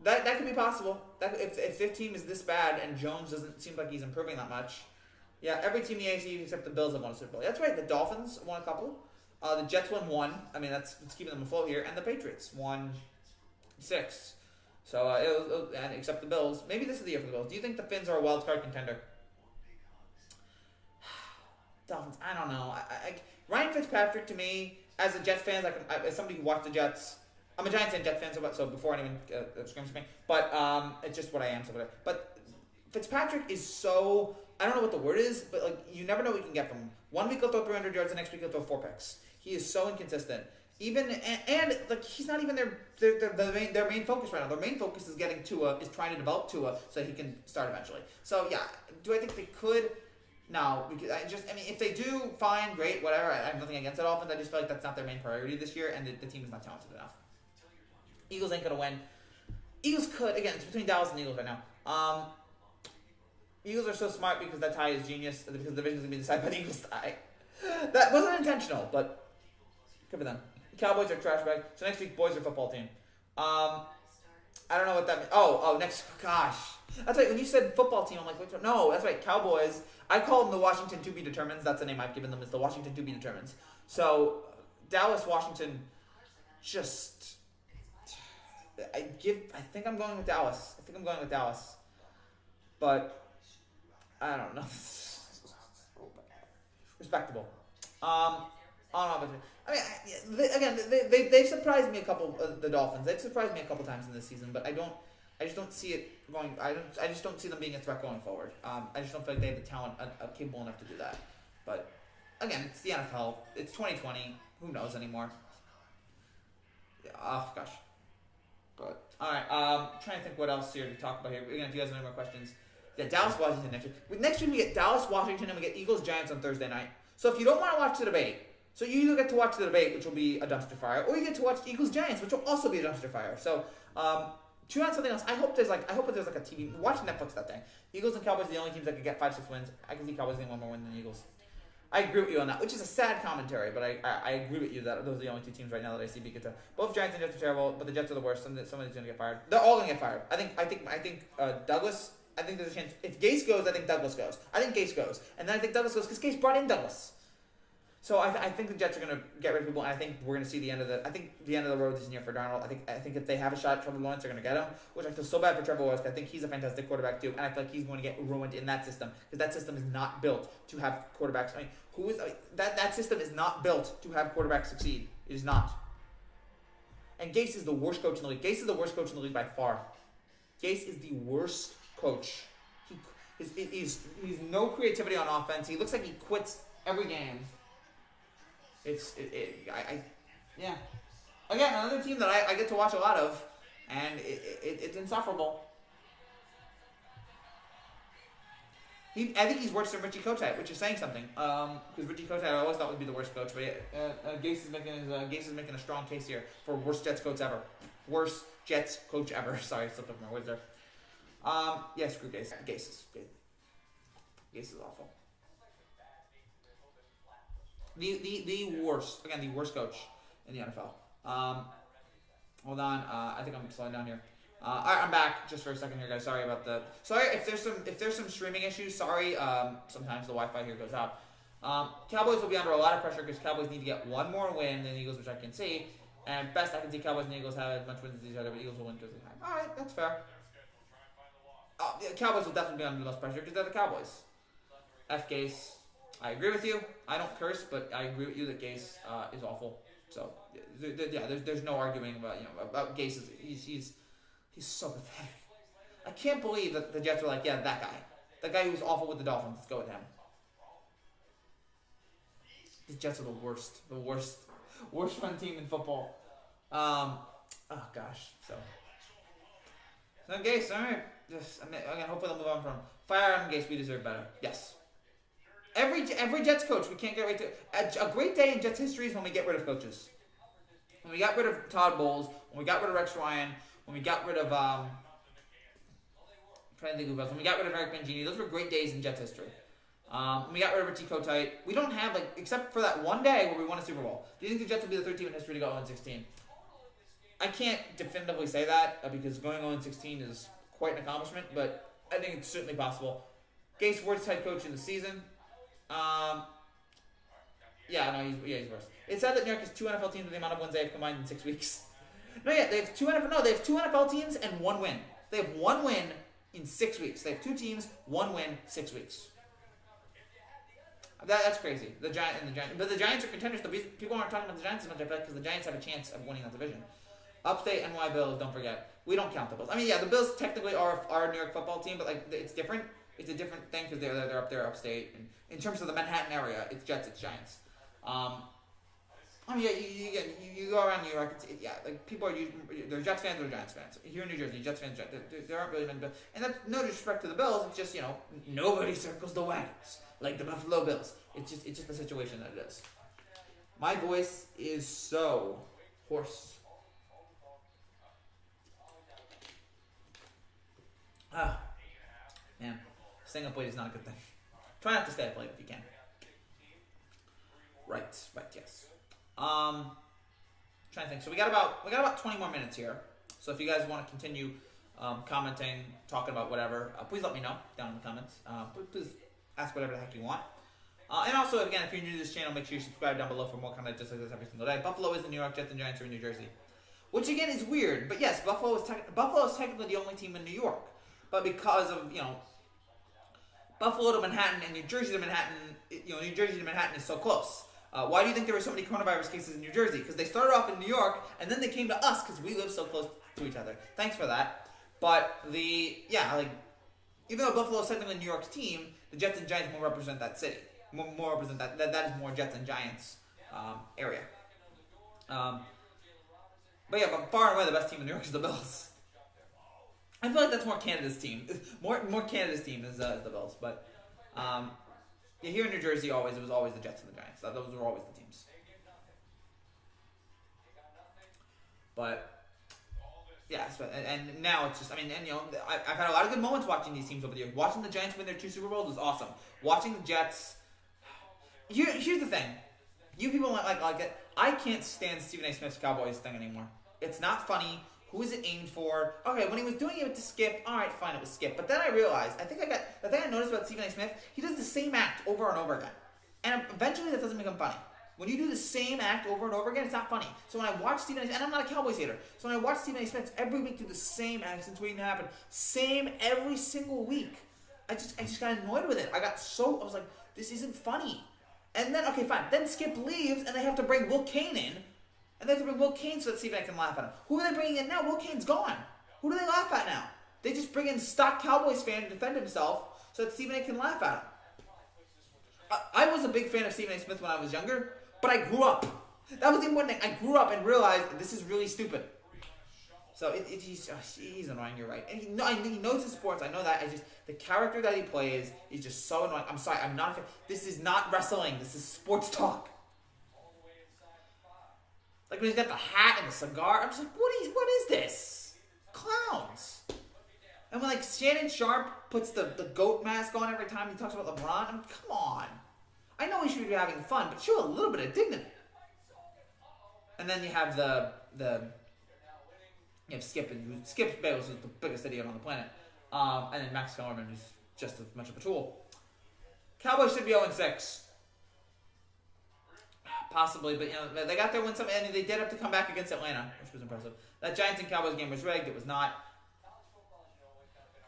That could be possible. If this team is this bad and Jones doesn't seem like he's improving that much, yeah, every team in the AFC except the Bills have won a Super Bowl. That's right. The Dolphins won a couple. The Jets won one. I mean, that's keeping them afloat here, and the Patriots won 6. So and except the Bills, maybe this is the year for the Bills. Do you think the Finns are a wild card contender? Dolphins. I don't know. Ryan Fitzpatrick, to me, as a Jets fan, as somebody who watched the Jets, I'm a Giants and Jets fan, so before anyone screams at me, but it's just what I am. But Fitzpatrick is so, I don't know what the word is, but you never know what you can get from him. 1 week he'll throw 300 yards, the next week he'll throw 4 picks. He is so inconsistent. And he's not even their main focus right now. Their main focus is trying to develop Tua so he can start eventually. So yeah, do I think they could? No, because if they do, fine, great, whatever. I have nothing against that offense. I just feel like that's not their main priority this year, and the team is not talented enough. Eagles ain't gonna win. Eagles could, again, it's between Dallas and the Eagles right now. Eagles are so smart because that tie is genius, because the division's gonna be decided by the Eagles tie. That wasn't intentional, but good for them. Cowboys are trash bag. So next week, boys are football team. I don't know what that means. Gosh. That's right, when you said football team, I'm like, wait, no, that's right, Cowboys. I call them the Washington to be determines. That's the name I've given them, is the Washington to be determines. So, Dallas, Washington, just, I think I'm going with Dallas. But, I don't know. Respectable. They've surprised me a couple. The Dolphins. They've surprised me a couple times in this season, but I just don't see it going. I just don't see them being a threat going forward. I just don't feel like they have the talent capable enough to do that. But again, it's the NFL. It's 2020. Who knows anymore? Yeah, oh gosh. But all right. Trying to think what else here to talk about here. Again, if you guys have any more questions, yeah, Dallas, Washington next week. Next week we get Dallas, Washington, and we get Eagles, Giants on Thursday night. So if you don't want to watch the debate, so you either get to watch the debate, which will be a dumpster fire, or you get to watch Eagles, Giants, which will also be a dumpster fire. So to add something else, I hope there's like a TV. Watch Netflix that thing. Eagles and Cowboys are the only teams that could get 5-6 wins. I can see Cowboys getting one more win than the Eagles. I agree with you on that, which is a sad commentary, but I agree with you that those are the only two teams right now that I see beat Jets. Both Giants and Jets are terrible, but the Jets are the worst. Somebody's going to get fired. They're all going to get fired. I think Douglas. I think there's a chance. If Gase goes, I think Douglas goes. I think Gase goes, and then I think Douglas goes because Gase brought in Douglas. So I think the Jets are going to get rid of people, and I think we're going to see the end of the road this year for Darnold. I think if they have a shot at Trevor Lawrence, they're going to get him, which I feel so bad for Trevor Lawrence. I think he's a fantastic quarterback too, and I feel like he's going to get ruined in that system because that system is not built to have quarterbacks. That system is not built to have quarterbacks succeed. It is not. And Gase is the worst coach in the league. Gase is the worst coach in the league by far. Gase is the worst coach. He's no creativity on offense. He looks like he quits every game. Yeah. Again, another team that I get to watch a lot of, and it's insufferable. I think he's worse than Richie Kotite, which is saying something. Because Richie Kotite I always thought would be the worst coach, but Gase is making a strong case here for worst Jets coach ever. Worst Jets coach ever. Sorry, slipped up my words there. Yeah, screw Gase. Gase is awful. The worst. Again, the worst coach in the NFL. Hold on. I think I'm slowing down here. All right, I'm back just for a second here, guys. Sorry if there's some streaming issues. Sorry. Sometimes the Wi-Fi here goes out. Cowboys will be under a lot of pressure because Cowboys need to get one more win than the Eagles, which I can see. And best I can see, Cowboys and Eagles have as much wins as each other, but Eagles will win Thursday night. All right, that's fair. Cowboys will definitely be under the most pressure because they're the Cowboys. F Gase. I agree with you. I don't curse, but I agree with you that Gase is awful. So there's no arguing about Gase. He's so pathetic. I can't believe that the Jets were like, yeah, that guy who was awful with the Dolphins. Let's go with him. The Jets are the worst run team in football. Oh gosh. So Gase, all right. Again, hopefully they'll move on from fire him. Gase, we deserve better. Yes. Every Jets coach, we can't get right to a great day in Jets history is when we get rid of coaches. When we got rid of Todd Bowles, when we got rid of Rex Ryan, when we got rid of I'm trying to think of who else. When we got rid of Eric Mangini, those were great days in Jets history. When we got rid of Richie Kotite, we don't have except for that one day where we won a Super Bowl. Do you think the Jets will be the third team in history to go 0-16? I can't definitively say that because going 0-16 is quite an accomplishment, but I think it's certainly possible. Gase, worst head coach in the season. He's worse. It's sad that New York has two NFL teams with the amount of wins they have combined in 6 weeks. They have two NFL teams and one win. They have one win in 6 weeks. They have two teams, one win, 6 weeks. That's crazy. But the Giants are contenders. People aren't talking about the Giants as much because the Giants have a chance of winning that division. Upstate NY Bills, don't forget. We don't count the Bills. I mean, yeah, the Bills technically are a New York football team, but it's different. It's a different thing because they're up there upstate. And in terms of the Manhattan area, it's Jets, it's Giants. You go around New York, people are they're Jets fans or Giants fans. Here in New Jersey, Jets fans, there aren't really many Bills. And that's no disrespect to the Bills, it's just, nobody circles the wagons like the Buffalo Bills. It's just the situation that it is. My voice is so hoarse. Ah, man, staying up late is not a good thing. Try not to stay up late if you can. Right, yes. Trying to think. So we got about 20 more minutes here. So if you guys want to continue commenting, talking about whatever, please let me know down in the comments. Please ask whatever the heck you want. And also, again, if you're new to this channel, make sure you subscribe down below for more content just like this every single day. Buffalo is the New York Jets and Giants are in New Jersey. Which, again, is weird. But, yes, Buffalo is technically the only team in New York. But because of, Buffalo to Manhattan and New Jersey to Manhattan, New Jersey to Manhattan is so close. Why do you think there were so many coronavirus cases in New Jersey? Because they started off in New York, and then they came to us because we live so close to each other. Thanks for that. But even though Buffalo is technically New York's team, the Jets and Giants more represent that city. More represent that is more Jets and Giants area. But far and away the best team in New York is the Bills. I feel like that's more Canada's team. More Canada's team is the Bills. But here in New Jersey, it was always the Jets and the Giants. Those were always the teams. But yes, and now it's just, I've had a lot of good moments watching these teams over the years. Watching the Giants win their 2 Super Bowls was awesome. Watching the Jets. Here's the thing. You people like it. I can't stand Stephen A. Smith's Cowboys thing anymore. It's not funny. Who is it aimed for? Okay, when he was doing it to Skip, all right, fine, it was Skip. But then I realized, the thing I noticed about Stephen A. Smith, he does the same act over and over again. And eventually that doesn't become funny. When you do the same act over and over again, it's not funny. So when I watch Stephen A. Smith, and I'm not a Cowboys hater, so when I watch Stephen A. Smith every week do the same act since waiting to happen, same every single week, I just got annoyed with it. I was like, this isn't funny. And then, okay, fine. Then Skip leaves, and they have to bring Will Kane in. And they have to bring Will Kane so that Stephen A. can laugh at him. Who are they bringing in now? Will Kane's gone. Who do they laugh at now? They just bring in stock Cowboys fan to defend himself so that Stephen A. can laugh at him. I was a big fan of Stephen A. Smith when I was younger, but I grew up. That was the important thing. I grew up and realized this is really stupid. So he's annoying, you're right. And he knows his sports, I know that. The character that he plays is just so annoying. I'm sorry, I'm not a fan. This is not wrestling, this is sports talk. Like when he's got the hat and the cigar, I'm just like, what is this? Clowns. And when Shannon Sharp puts the goat mask on every time he talks about LeBron, come on. I know he should be having fun, but show a little bit of dignity. And then you have Skip Bayless is the biggest idiot on the planet. And then Max Kellerman, who's just as much of a tool. Cowboys should be 0-6. Possibly, but they got their win some, and they did have to come back against Atlanta, which was impressive. That Giants and Cowboys game was rigged. It was not.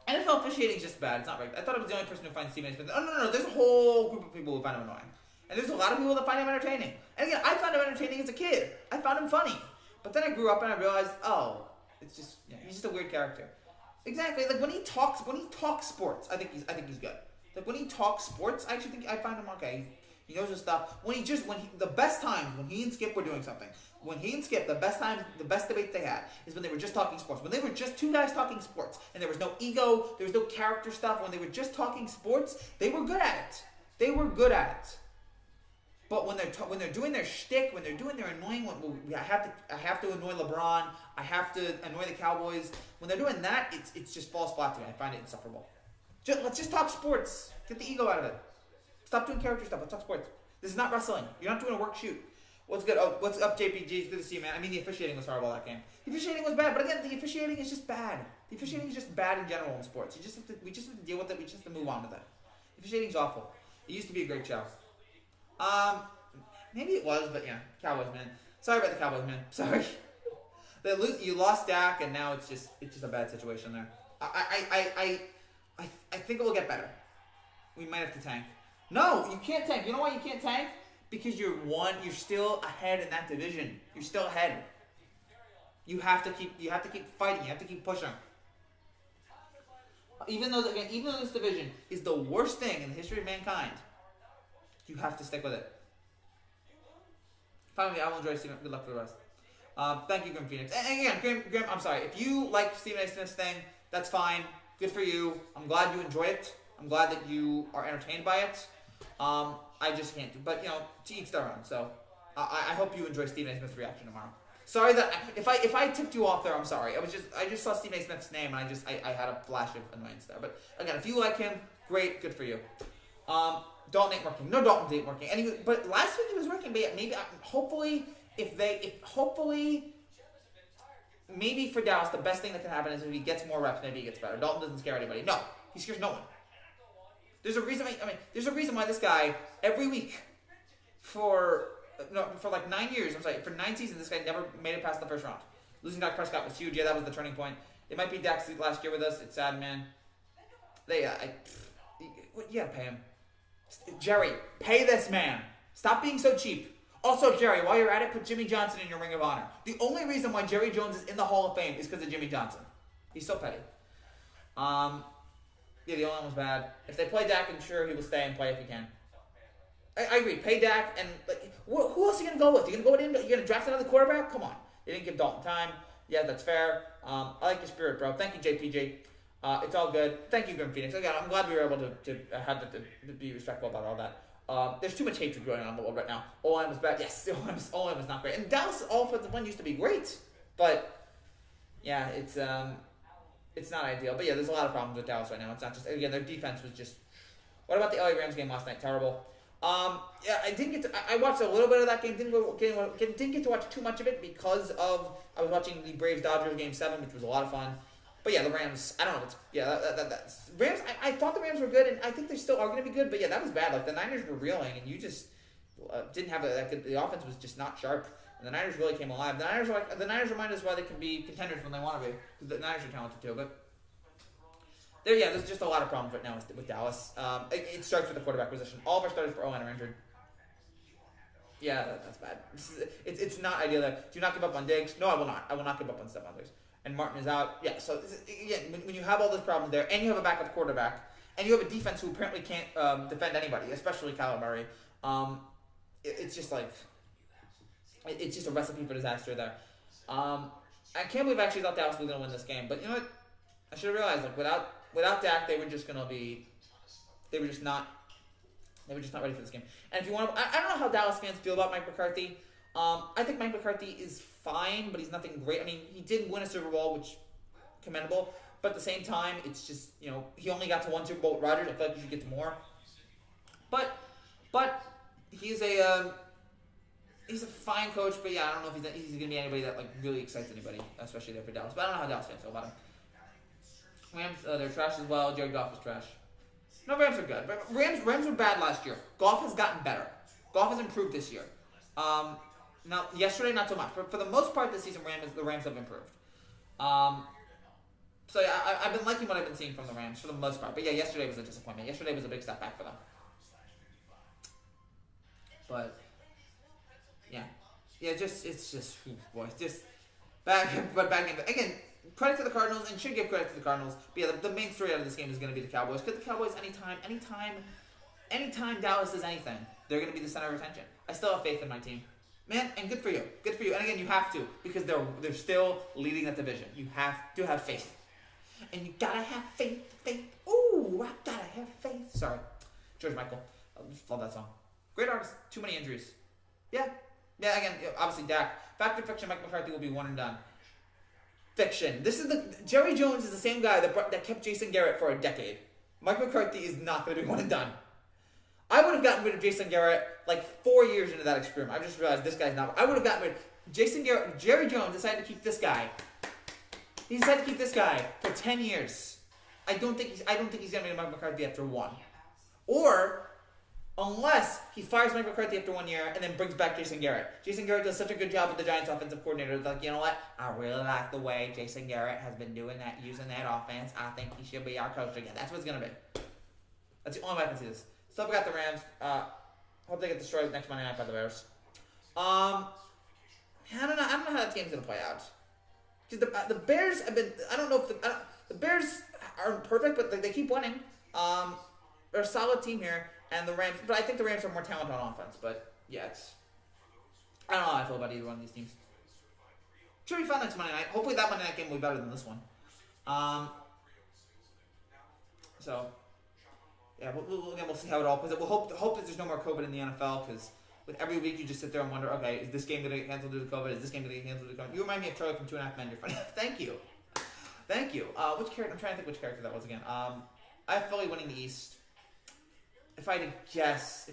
NFL officiating is just bad. It's not rigged. I thought it was the only person who finds Stephen A. Smith. Oh, no. There's a whole group of people who find him annoying. And there's a lot of people that find him entertaining. And again, I found him entertaining as a kid. I found him funny. But then I grew up and I realized, it's just, he's just a weird character. Exactly. Like when he talks sports, I think he's good. Like when he talks sports, I find him okay. He knows his stuff. The best times when he and Skip were doing something, the best debate they had is when they were just talking sports. When they were just two guys talking sports, and there was no ego, there was no character stuff. When they were just talking sports, they were good at it. But when they're doing their shtick, when they're doing their annoying, I have to annoy LeBron, I have to annoy the Cowboys. When they're doing that, it just falls flat to me. I find it insufferable. Let's just talk sports. Get the ego out of it. Stop doing character stuff. Let's talk sports. This is not wrestling. You're not doing a work shoot. What's good? Oh, what's up, JPG? It's good to see you, man. The officiating was horrible that game. The officiating was bad, but again, the officiating is just bad. The officiating is just bad in general in sports. We just have to deal with it. We just have to move on with it. The officiating's awful. It used to be a great show. Maybe it was, but yeah, Cowboys, man. Sorry about the Cowboys, man. Sorry. You lost Dak, and now it's just a bad situation there. I think it will get better. We might have to tank. No, you can't tank. You know why you can't tank? Because you're still ahead in that division. You're still ahead. You have to keep fighting. You have to keep pushing. Even though this division is the worst thing in the history of mankind, you have to stick with it. Finally, I will enjoy Stephen. Good luck for the rest. Thank you, Grim Phoenix. And again, Grim, I'm sorry. If you like Stephen A. Smith's thing, that's fine. Good for you. I'm glad you enjoy it. I'm glad that you are entertained by it. I just can't do. But, to each their own. So, I hope you enjoy Stephen A. Smith's reaction tomorrow. Sorry that if I tipped you off there, I'm sorry. I just saw Stephen A. Smith's name and I had a flash of annoyance there. But again, if you like him, great, good for you. Dalton ain't working. No, Dalton ain't working. But last week he was working. But yeah, maybe hopefully maybe for Dallas the best thing that can happen is if he gets more reps, maybe he gets better. Dalton doesn't scare anybody. No, he scares no one. There's a reason. There's a reason why this guy every week for like 9 years. I'm sorry, for 9 seasons, this guy never made it past the first round. Losing Dak Prescott was huge. Yeah, that was the turning point. It might be Dak's last year with us. It's sad, man. You gotta pay him. Jerry, pay this man. Stop being so cheap. Also, Jerry, while you're at it, put Jimmy Johnson in your Ring of Honor. The only reason why Jerry Jones is in the Hall of Fame is because of Jimmy Johnson. He's so petty. Yeah, the O-line was bad. If they play Dak, I'm sure he will stay and play if he can. I agree. Pay Dak and who else are you gonna go with? You gonna go with him? You gonna draft another quarterback? Come on. You didn't give Dalton time. Yeah, that's fair. I like your spirit, bro. Thank you, JPJ. It's all good. Thank you, Grim Phoenix. Again, I'm glad we were able to have to be respectful about all that. There's too much hatred going on in the world right now. O-line was bad. Yes, O-line was not great. And Dallas' offensive line used to be great, but yeah, it's not ideal. But yeah, there's a lot of problems with Dallas right now. It's not just, again, their defense was just. What about the LA Rams game last night? Terrible. Yeah, I didn't get to. I watched a little bit of that game. Didn't get to watch too much of it because I was watching the Braves Dodgers game 7, which was a lot of fun. But yeah, the Rams. I don't know. That's Rams. I thought the Rams were good, and I think they still are going to be good. But yeah, that was bad. Like the Niners were reeling, and you just didn't have that good. The offense was just not sharp, and the Niners really came alive. The Niners remind us why they can be contenders when they want to be. Because the Niners are talented too, but. There's just a lot of problems right now with Dallas. It starts with the quarterback position. All of our starters for O-line are injured. Yeah, that's bad. It's not ideal there. Do not give up on Diggs. No, I will not. I will not give up on Stephon Diggs. And Martin is out. Yeah, so again, when you have all those problems there, and you have a backup quarterback, and you have a defense who apparently can't defend anybody, especially Kyler Murray, it's just like it's just a recipe for disaster there. I can't believe I actually thought Dallas was going to win this game, but you know what? I should have realized without Dak, they were just not ready for this game. And if you want to, I don't know how Dallas fans feel about Mike McCarthy. I think Mike McCarthy is fine, but he's nothing great. I mean, he did win a Super Bowl, which commendable. But at the same time, it's just, he only got to one Super Bowl with Rodgers. I feel like he should get to more. But he's a fine coach. But yeah, I don't know if he's going to be anybody that really excites anybody, especially there for Dallas. But I don't know how Dallas fans feel about him. Rams, they're trash as well. Jared Goff is trash. No, Rams are good. But Rams were bad last year. Goff has gotten better. Goff has improved this year. Now, yesterday, not so much. For the most part this season, the Rams have improved. So yeah, I've been liking what I've been seeing from the Rams for the most part. But yeah, yesterday was a disappointment. Yesterday was a big step back for them. But yeah, it's just bad. But back in again. Credit to the Cardinals, and should give credit to the Cardinals. But yeah, the main story out of this game is going to be the Cowboys. Because the Cowboys, anytime Dallas does anything, they're going to be the center of attention. I still have faith in my team. Man, and good for you. Good for you. And again, you have to, because they're still leading that division. You have to have faith. And you gotta have faith. Ooh, I gotta have faith. Sorry. George Michael. I just love that song. Great artist. Too many injuries. Yeah, again, obviously Dak. Fact or fiction, Mike McCarthy will be one and done. Fiction. Jerry Jones is the same guy that kept Jason Garrett for a decade. Mike McCarthy is not going to be one and done. I would have gotten rid of Jason Garrett 4 years into that experiment. I just realized this guy's not. I would have gotten rid of Jason Garrett. Jerry Jones decided to keep this guy. He decided to keep this guy for 10 years. I don't think he's going to be Mike McCarthy after one. Or unless he fires Mike McCarthy after 1 year and then brings back Jason Garrett. Jason Garrett does such a good job with the Giants offensive coordinator. You know what? I really like the way Jason Garrett has been doing that, using that offense. I think he should be our coach again. That's what it's going to be. That's the only way I can see this. Still got the Rams. Hope they get destroyed next Monday night by the Bears. I don't know how that game's going to play out. Because the Bears have been... I don't know if the Bears aren't perfect, but they keep winning. They're a solid team here. And the Rams, but I think the Rams are more talented on offense. But yeah, I don't know how I feel about either one of these teams. Should be fun next Monday night. Hopefully that Monday night game will be better than this one. So yeah, we'll see how it all plays out. We'll hope that there's no more COVID in the NFL because with every week you just sit there and wonder, okay, is this game going to get canceled due to COVID? Is this game going to get canceled due to COVID? You remind me of Charlie from 2.5 Men. You're funny. Thank you. Which character? I'm trying to think which character that was again. I have Philly winning the East. If I had to guess,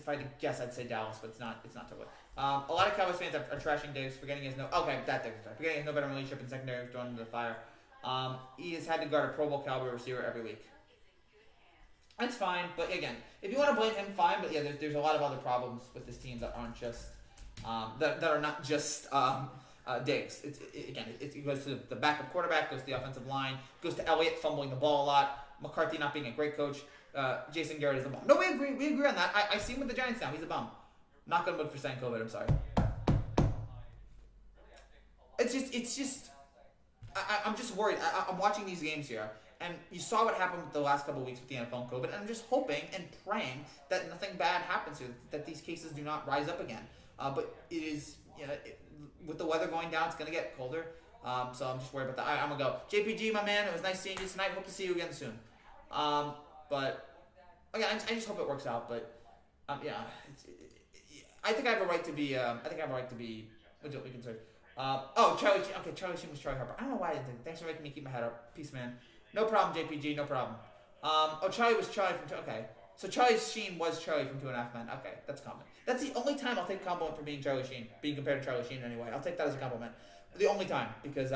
I'd say Dallas, but it's not totally. A lot of Cowboys fans are trashing Diggs, forgetting he has forgetting he has no better relationship in secondary, thrown into the fire. He has had to guard a Pro Bowl caliber receiver every week. That's fine, but again, if you want to blame him, fine. But yeah, there's a lot of other problems with this team that aren't just that are not just Diggs. It goes to the backup quarterback, goes to the offensive line, goes to Elliott fumbling the ball a lot, McCarthy not being a great coach. Jason Garrett is a bum. No, we agree on that. I see him with the Giants now. He's a bum. Not gonna look for saying COVID. I'm sorry. It's just. I'm just worried. I'm watching these games here, and you saw what happened with the last couple of weeks with the NFL and COVID. And I'm just hoping and praying that nothing bad happens here, that these cases do not rise up again. But it is, with the weather going down, it's gonna get colder. So I'm just worried about that. I'm gonna go. JPG, my man. It was nice seeing you tonight. Hope to see you again soon. But again, I just hope it works out. But I think I have a right to be. Legitimately concerned. Charlie Sheen. Okay, Charlie Sheen was Charlie Harper. I don't know why I didn't think. Thanks for making me keep my head up. Peace, man. No problem, JPG. No problem. Charlie was Charlie from. Okay, so Charlie Sheen was Charlie from 2.5 Men. Okay, that's common. That's the only time I'll take a compliment for being Charlie Sheen, being compared to Charlie Sheen anyway. I'll take that as a compliment. The only time, because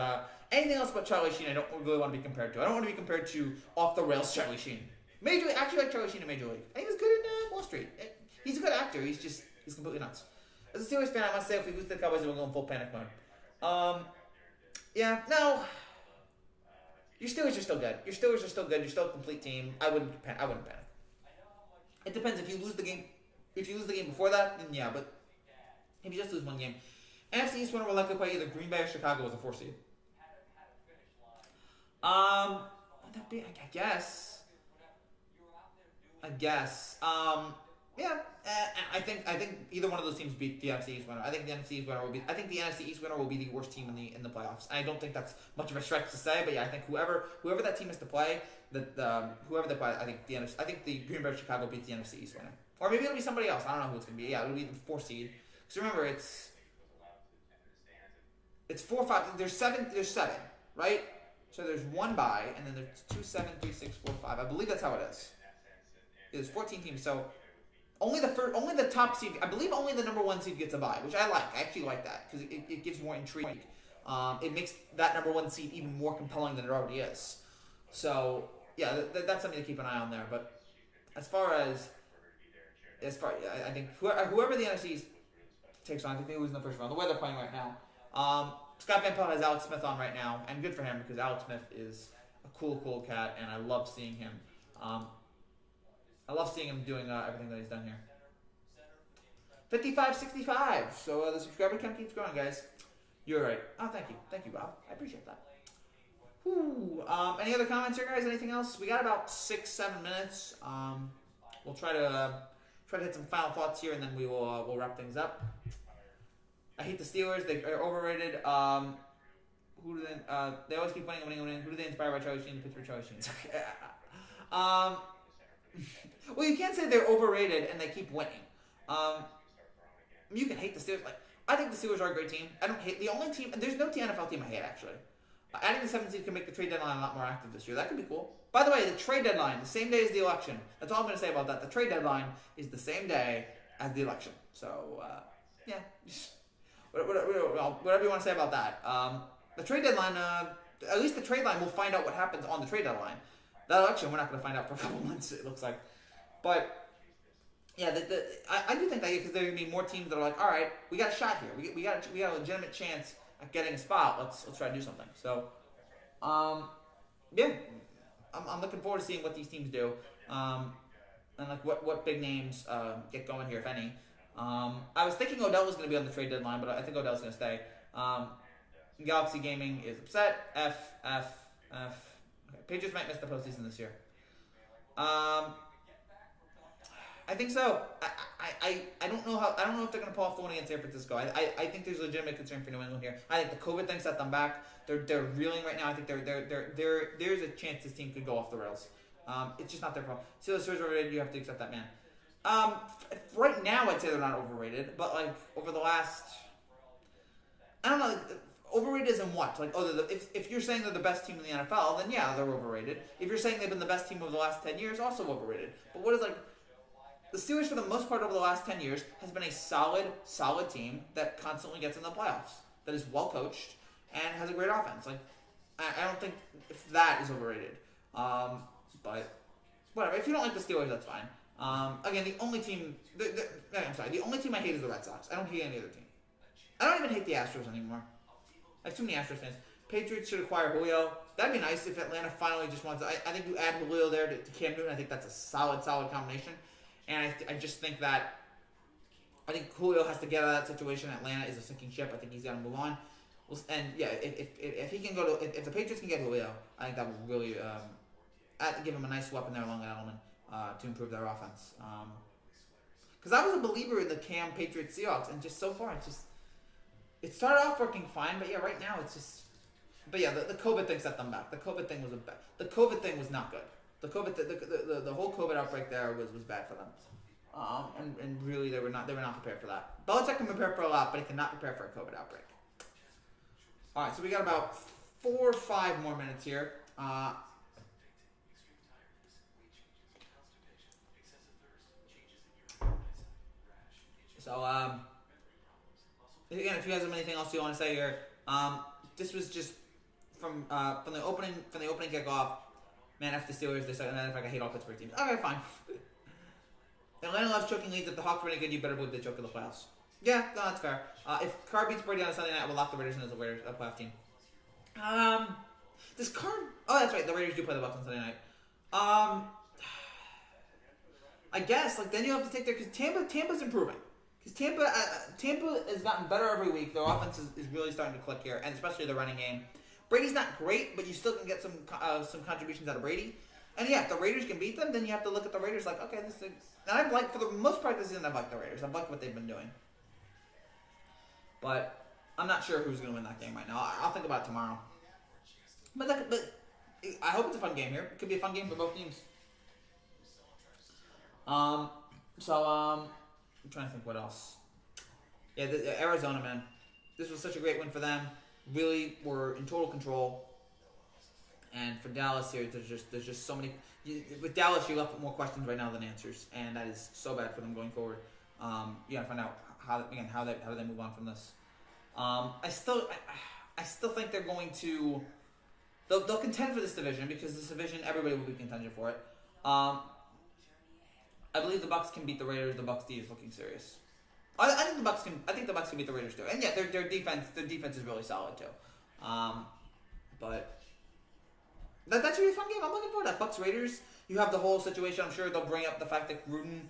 anything else but Charlie Sheen, I don't really want to be compared to. I don't want to be compared to off the rails Charlie Sheen. Major League, I actually like Charlie Sheen in Major League. And he was good in Wall Street. He's a good actor. He's completely nuts. As a Steelers fan, I must say, if we lose to the Cowboys, we'll go in full panic mode. No. Your Steelers are still good. You're still a complete team. I wouldn't panic. It depends. If you lose the game before that, then yeah. But if you just lose one game, NFC East winner will likely play either Green Bay or Chicago as a 4 seed. Would that be? I guess. I think either one of those teams beat the NFC East winner. I think the NFC East winner will be the worst team in the playoffs. I don't think that's much of a stretch to say, but yeah, I think whoever that team is to play, whoever they play, I think the Green Bay Chicago beats the NFC East winner, or maybe it'll be somebody else. I don't know who it's gonna be. Yeah, it'll be the 4 seed. Because remember, it's 4, 5. There's seven, right? So there's 1 bye, and then there's 2, 7, 3, 6, 4, 5. I believe that's how it is. There's 14 teams, so only the top seed. I believe only the number 1 seed gets a bye, which I like. I actually like that because it gives more intrigue. It makes that number 1 seed even more compelling than it already is. So yeah, that's something to keep an eye on there. But as far as I think whoever the NFC takes on, I think they lose in the first round. The way they're playing right now. Scott Van Pelt has Alex Smith on right now, and good for him because Alex Smith is a cool cat, and I love seeing him. I love seeing him doing everything that he's done here. 55-65. So the subscriber count keeps growing, guys. You're right. Oh, thank you, Bob. I appreciate that. Whew. Any other comments here, guys? Anything else? We got about 6-7 minutes. We'll try to hit some final thoughts here, and then we'll wrap things up. I hate the Steelers. They are overrated. They always keep winning. Who do they inspire by Charlie Sheen? Pittsburgh Charlie Sheen. Well, you can't say they're overrated and they keep winning. You can hate the Steelers. I think the Steelers are a great team. I don't hate the only team. There's no NFL team I hate actually. Adding the 7th seed can make the trade deadline a lot more active this year. That could be cool. By the way, the trade deadline, the same day as the election. That's all I'm going to say about that. The trade deadline is the same day as the election. So yeah, whatever you want to say about that. The trade deadline. At least the trade line, we'll find out what happens on the trade deadline. That election, we're not going to find out for a couple months, it looks like. But, yeah, I do think that because there are going to be more teams that are like, all right, we got a shot here. We got a legitimate chance at getting a spot. Let's try to do something. So, yeah, I'm looking forward to seeing what these teams do. And, what big names get going here, if any. I was thinking Odell was going to be on the trade deadline, but I think Odell's going to stay. Galaxy Gaming is upset. F. Okay. Patriots might miss the postseason this year. I think so. I don't know if they're going to pull off the one against San Francisco. I think there's legitimate concern for New England here. I think the COVID thing set them back. They're reeling right now. I think there's a chance this team could go off the rails. It's just not their problem. Steelers are already. You have to accept that, man. Right now, I'd say they're not overrated, but like over the last, I don't know, like, overrated as in what? Like, if you're saying they're the best team in the NFL, then yeah, they're overrated. If you're saying they've been the best team over the last 10 years, also overrated. But what is like, the Steelers for the most part over the last 10 years has been a solid team that constantly gets in the playoffs, that is well coached and has a great offense. Like, I don't think if that is overrated. But whatever. If you don't like the Steelers, that's fine. Again, the only team, the only team I hate is the Red Sox. I don't hate any other team. I don't even hate the Astros anymore. I have too many Astros fans. Patriots should acquire Julio. That'd be nice if Atlanta finally just wants. I think you add Julio there to Cam Newton. I think that's a solid combination. And I just think that Julio has to get out of that situation. Atlanta is a sinking ship. I think he's got to move on. And yeah, if he can go to if the Patriots can get Julio, I think that would really give him a nice weapon there along Edelman to improve their offense. Because I was a believer in the Cam Patriots Seahawks, and just so far it started off working fine, but yeah, right now it's just. But yeah, the COVID thing set them back. The COVID thing was not good. The COVID, the whole COVID outbreak there was bad for them, and really they were not prepared for that. Belichick can prepare for a lot, but he cannot prepare for a COVID outbreak. All right, so we got about 4 or 5 more minutes here. Again, if you guys have anything else you want to say here, this was just from the opening kickoff. Man, F the Steelers. They said, man, I hate all Pittsburgh teams. Okay, fine. Atlanta loves choking leads. If the Hawks win again, you better believe they choke in the playoffs. Yeah, no, that's fair. If Carr beats Brady on a Sunday night, I will lock the Raiders in as a playoff team. Does Carr? Oh, that's right. The Raiders do play the Bucs on Sunday night. I guess then you have to take their because Tampa's improving. Because Tampa has gotten better every week. Their offense is really starting to click here, and especially the running game. Brady's not great, but you still can get some contributions out of Brady. And yeah, if the Raiders can beat them, then you have to look at the Raiders like, okay, this thing. And I've liked, for the most part this season, I've liked the Raiders. I've liked what they've been doing. But I'm not sure who's going to win that game right now. I'll think about it tomorrow. But I hope it's a fun game here. It could be a fun game for both teams. I'm trying to think what else. Yeah, Arizona, man. This was such a great win for them. Really were in total control. And for Dallas here, there's just so many. With Dallas, you're left with more questions right now than answers, and that is so bad for them going forward. You gotta find out how do they move on from this. I still think they're going to. They'll contend for this division because this division everybody will be contending for it. I believe the Bucs can beat the Raiders. The Bucs D is looking serious. I think the Bucs can beat the Raiders too. And yeah, their defense is really solid too. But that should be a fun game. I'm looking forward to that. Bucs Raiders. You have the whole situation. I'm sure they'll bring up the fact that Gruden,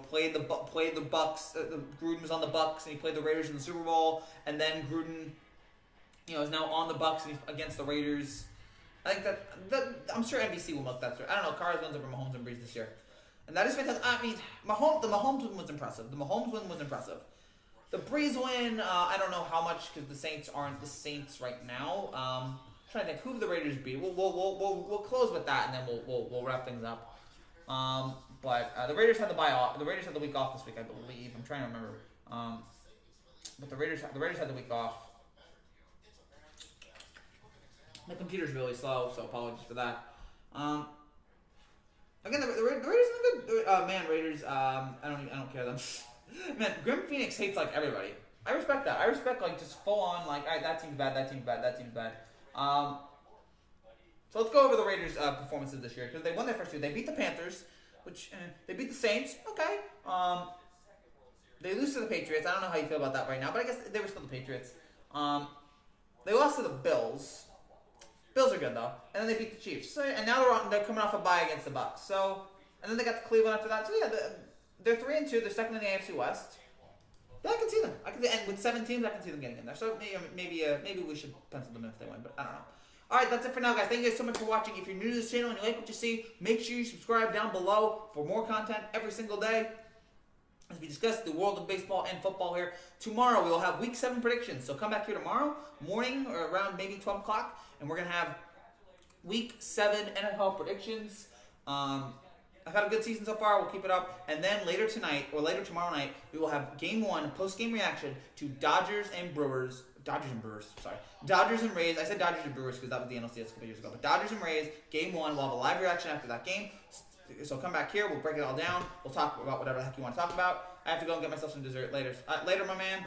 played the Bucs. Gruden was on the Bucs and he played the Raiders in the Super Bowl. And then Gruden, is now on the Bucs and he's against the Raiders. I think that I'm sure NBC will milk that story. I don't know. Carr wins over Mahomes and Breeze this year. And that is fantastic. I mean, the Mahomes win was impressive. The Breeze win, I don't know how much because the Saints aren't the Saints right now. I'm trying to think who the Raiders beat. We'll close with that and then we'll wrap things up. But the Raiders had the bye off. The Raiders had the week off this week, I believe. I'm trying to remember. But the Raiders had the week off. My computer's really slow, so apologies for that. Again, the Raiders are good. Raiders. I don't care them. Man, Grim Phoenix hates like everybody. I respect that. I respect just full on all right, that team's bad. So let's go over the Raiders' performances this year because they won their first two. They beat the Panthers, which they beat the Saints. Okay. They lose to the Patriots. I don't know how you feel about that right now, but I guess they were still the Patriots. They lost to the Bills. Bills are good though, and then they beat the Chiefs. So and now they're coming off a bye against the Bucs. So and then they got to Cleveland after that. So yeah, they're 3-2. They're second in the AFC West. Yeah, I can see them. And with 7 teams, I can see them getting in there. So maybe we should pencil them in if they win, but I don't know. All right, that's it for now, guys. Thank you guys so much for watching. If you're new to this channel and you like what you see, make sure you subscribe down below for more content every single day. As we discuss the world of baseball and football here. Tomorrow we will have Week 7 predictions. So come back here tomorrow morning or around maybe 12 o'clock, and we're going to have Week 7 NFL predictions. I've had a good season so far. We'll keep it up. And then later tonight, or later tomorrow night, we will have Game 1, post-game reaction to Dodgers and Brewers. Dodgers and Rays. I said Dodgers and Brewers because that was the NLCS a couple years ago. But Dodgers and Rays, Game 1. We'll have a live reaction after that game. So come back here. We'll break it all down. We'll talk about whatever the heck you want to talk about. I have to go and get myself some dessert later, my man.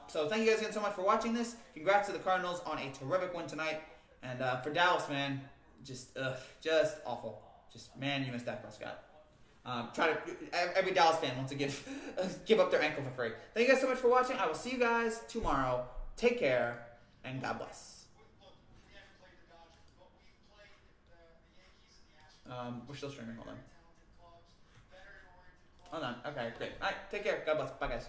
So thank you guys again so much for watching this. Congrats to the Cardinals on a terrific win tonight. And for Dallas, man, just awful. Man, you missed Dak Prescott. Every Dallas fan wants to give up their ankle for free. Thank you guys so much for watching. I will see you guys tomorrow. Take care, and God bless. We're still streaming. Hold on. Okay, great. All right, take care. God bless. Bye, guys.